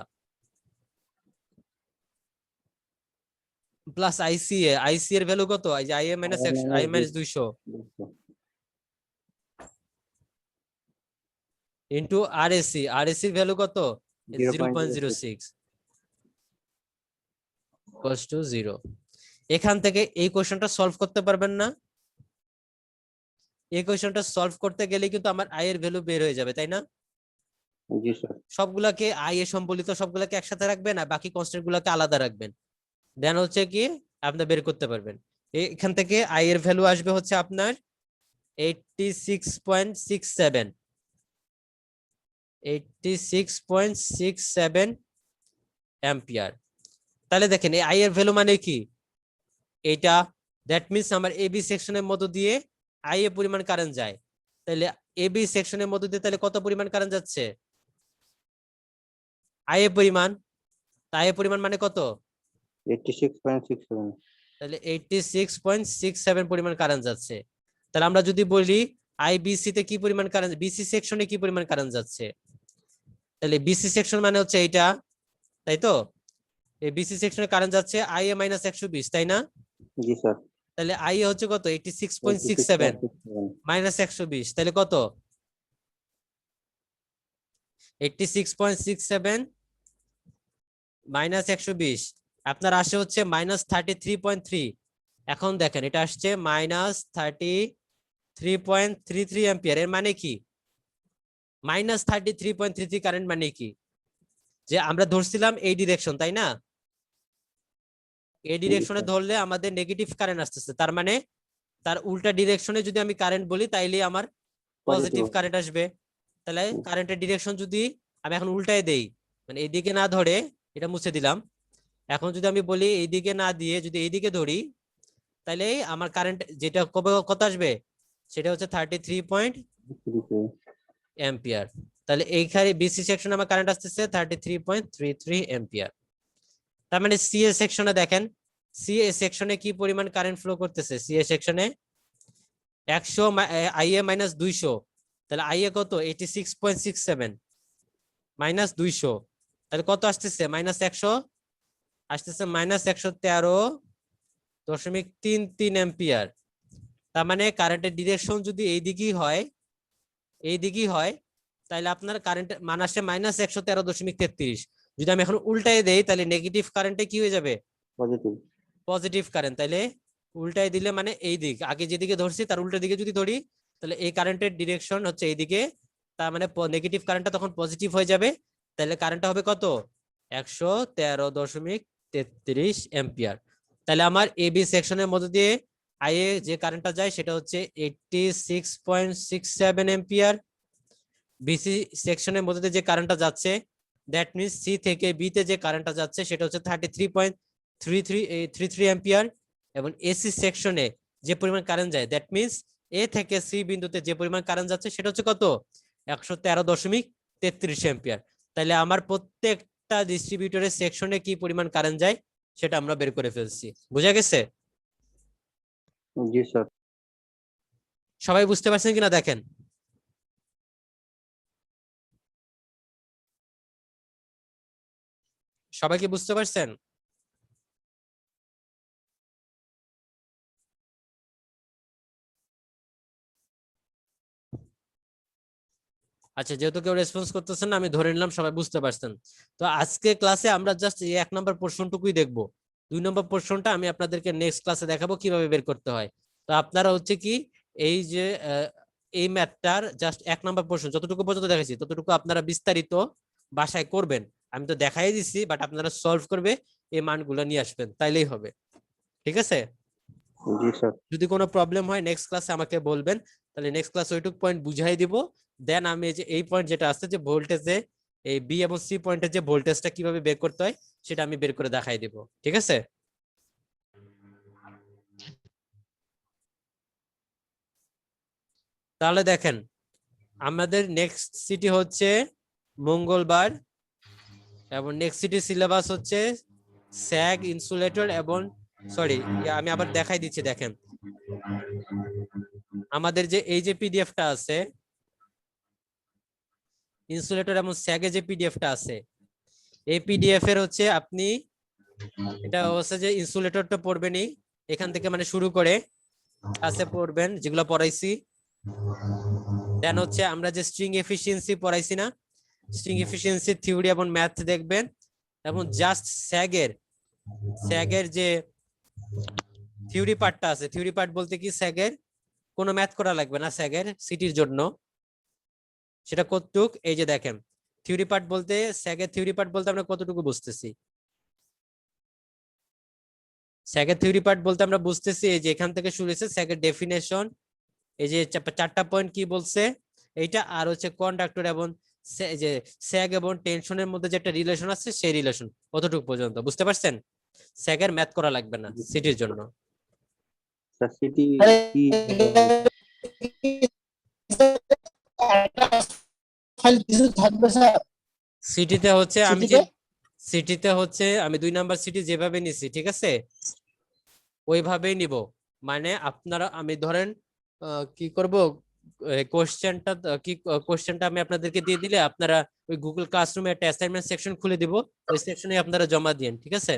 প্লাস আইসিএ, আইসি এর ভ্যালু কত? এই যে IA minus 200 into RSC, RSC এর ভ্যালু কত? 0.06 ইকুয়ালস টু 0। এখান থেকে এই কোশ্চেনটা সলভ করতে পারবেন না? এই কোশ্চেনটা সলভ করতে গেলে কিন্তু আমার আই এর ভ্যালু বের হয়ে যাবে, তাই না? জি স্যার। সবগুলাকে আই এ সম্বলিত সবগুলাকে একসাথে রাখবেন আর বাকি কনস্ট্যান্ট গুলাকে আলাদা রাখবেন, দেন হচ্ছে কি আপনি বের করতে পারবেন। এখান থেকে আই এর ভ্যালু আসবে হচ্ছে আপনার 86.67 অ্যাম্পিয়ার। তাহলে দেখেন এই আই এর ভ্যালু মানে কি? এটা দ্যাট মিন্স আমার এবি সেকশনের মধ্য দিয়ে আই এ পরিমাণ কারেন্ট যায়। তাহলে এবি সেকশনের মধ্য দিয়ে তাহলে কত পরিমাণ কারেন্ট যাচ্ছে? আই এ পরিমাণ, আই এ পরিমাণ মানে কত? 86.67। তাহলে 86.67 পরিমাণ কারেন্ট যাচ্ছে। তাহলে আমরা যদি বলি আইবিসি তে কি পরিমাণ কারেন্ট, বিসি সেকশনে কি পরিমাণ কারেন্ট যাচ্ছে, তাহলে বিসি সেকশন মানে হচ্ছে এইটা, তাই তো? এই বিসি সেকশনে কারেন্ট যাচ্ছে আইএ মাইনাস 120, তাই না? জি স্যার। তাহলে আইএ হচ্ছে কত? 86.67 মাইনাস 120, তাহলে কত? 86.67 মাইনাস 120 আপনার আসে হচ্ছে মাইনাস 33.3। এখন দেখেন এটা আসছে মাইনাস 33.33 অ্যাম্পিয়ার। এর মানে কি? মাইনাস 33.33 কারেন্ট মানে কি? যে আমরা ধরছিলাম এই ডিরেকশন, তাই না? এই ডিরেকশনে ধরলে আমাদের নেগেটিভ কারেন্ট আসতেছে, তার মানে তার উল্টা ডিরেকশনে যদি আমি কারেন্ট বলি তাইলে আমার পজিটিভ কারেন্ট আসবে। তাহলে কারেন্টের ডিরেকশন যদি আমি এখন উল্টায় দেই, মানে এইদিকে না ধরে এটা মুছে দিলাম, এখন যদি আমি বলি এইদিকে না দিয়ে যদি এইদিকে ধরি, তাহলে আমার কারেন্ট যেটা কত আসবে সেটা হচ্ছে 33 অ্যাম্পিয়ার। তাহলে এইখানে বিসি সেকশনে আমার কারেন্ট আসতেছে 33.33 অ্যাম্পিয়ার। তার মানে সিএ সেকশনে দেখেন, সিএ সেকশনে কি পরিমাণ কারেন্ট ফ্লো করতেছে? সিএ সেকশনে 100 আইএ মাইনাস 200, তাহলে আইএ কত? 86.67 মাইনাস 200, তাহলে কত আসতেছে? মাইনাস 100 আসতেছে, মাইনাস 113.33 অ্যাম্পিয়ার। তার মানে কারেন্টের ডিরেকশন যদি এইদিকেই হয় তাহলে আপনার কারেন্টের মান আসে মাইনাস 113.33। যদি আমি এখন উল্টায় দেই তাহলে নেগেটিভ কারেন্টে কি হয়ে যাবে? Positive current. তাহলে উল্টায় দিলে মানে এই দিক, আগে যেদিকে ধরছি তার উল্টা দিকে যদি ধরি তাহলে এই কারেন্টের ডিরেকশন হচ্ছে এইদিকে, তার মানে নেগেটিভ কারেন্টটা তখন পজিটিভ হয়ে যাবে। তাহলে কারেন্টটা হবে কত? 113.33 অ্যাম্পিয়ার। তাহলে আমার এবি সেকশনের মধ্যে দিয়ে আইএ যে কারেন্টটা যায় সেটা হচ্ছে 86.67 অ্যাম্পিয়ার। বিসি সেকশনের মধ্যে দিয়ে যে কারেন্টটা যাচ্ছে দ্যাট মিন্স সি থেকে বি তে যে কারেন্টটা যাচ্ছে সেটা হচ্ছে 33.33 অ্যাম্পিয়ার। এবং এসি সেকশনে যে পরিমাণ কারেন্ট যায় দ্যাট মিন্স এ থেকে সি বিন্দুতে যে পরিমাণ কারেন্ট যাচ্ছে সেটা হচ্ছে কত? 113.33 অ্যাম্পিয়ার। তাহলে আমার প্রত্যেকটা ডিস্ট্রিবিউটরের সেকশনে কি পরিমাণ কারেন্ট যায় সেটা আমরা বের করে ফেলছি। বুঝা গেছে? জি স্যার। সবাই বুঝতে পারছেন কিনা দেখেন। সবাই কি বুঝতে পারছেন? আচ্ছা, যেহেতু কেউ রেসপন্স করতেছেন না আমি ধরে নিলাম সবাই বুঝতে পারছেন। তো আজকে ক্লাসে আমরা জাস্ট এই 1 নম্বর পোরশনটুকুই দেখবো। 2 নম্বর পোরশনটা আমি আপনাদেরকে নেক্সট ক্লাসে দেখাবো কিভাবে বের করতে হয়। তো আপনারা হচ্ছে কি এই যে এই ম্যাথটার জাস্ট 1 নাম্বার পোর্শন যতটুকু পর্যন্ত দেখাইছি ততটুকু আপনারা বিস্তারিত বাসায় করবেন। আমি তো দেখাই দিছি, বাট আপনারা সলভ করবে এই মানগুলো নিয়ে আসবেন, তাইলেই হবে। ঠিক আছে? জি স্যার। যদি কোনো প্রবলেম হয় নেক্সট ক্লাসে আমাকে বলবেন, তাহলে নেক্সট ক্লাস ওইটুক পয়েন্ট বুঝাই দিব। দেন আমি এই যে এই পয়েন্ট যেটা আছে যে ভোল্টেজে এই বি এবং সি পয়েন্টের যে ভোল্টেজটা কিভাবে বের করতে হয় সেটা আমি বের করে দেখাই দিব। ঠিক আছে? তাহলে দেখেন আমাদের নেক্সট সিটি হচ্ছে মঙ্গলবার, এবং নেক্সট সিটি সিলেবাস হচ্ছে স্যাগ, ইনসুলেটর এবং সরি আমি আবার দেখাই দিচ্ছি। দেখেন আমাদের যে এই যে পিডিএফটা আছে ইনসুলেটর এবং স্যাগে যে পিডিএফটা আছে, এই পিডিএফ এর হচ্ছে আপনি এটা হচ্ছে যে ইনসুলেটরটা পড়বেনই এখান থেকে, মানে শুরু করে আছে পড়বেন যেগুলো পড়াইছি। দেন হচ্ছে আমরা যে স্ট্রিং এফিসিয়েন্সি পড়াইছি না, স্ট্রিং এফিসিয়েন্সি থিওরি এবং ম্যাথ দেখবেন, এবং জাস্ট স্যাগের যে থিওরি পার্টটা আছে, থিওরি পার্ট বলতে কি স্যাগের কোনো ম্যাথ করা লাগবে না স্যাগের সিটির জন্য। সেটা কতটুক, এই যে দেখেন থিওরি পার্ট বলতে, স্যাগের থিওরি পার্ট বলতে আমরা কতটুকু বুঝতেছি। স্যাগের থিওরি পার্ট বলতে আমরা বুঝতেছি এই যে এখান থেকে শুরু হয়েছে স্যাগের ডেফিনেশন, এই যে 4টা পয়েন্ট কি বলছে এইটা, আর হচ্ছে কন্ডাক্টর এবং যে স্যাগ এবং টেনশনের মধ্যে যে একটা রিলেশন আছে সেই রিলেশন, অতটুকু পর্যন্ত বুঝতে পারছেন। স্যাগের ম্যাথ করা লাগবে না সিটির জন্য। স্যার সিটি কি সিটিতে হচ্ছে আমি 2 নাম্বার সিটি যেভাবে নিছি, ঠিক আছে ওইভাবেই নিব। মানে আপনারা, আমি ধরেন কি করব, কোশ্চেনটা আমি আপনাদেরকে দিয়ে দিলে আপনারা ওই গুগল ক্লাসরুমে একটা অ্যাসাইনমেন্ট সেকশন খুলে দিব, ওই সেকশনে আপনারা জমা দিন। ঠিক আছে?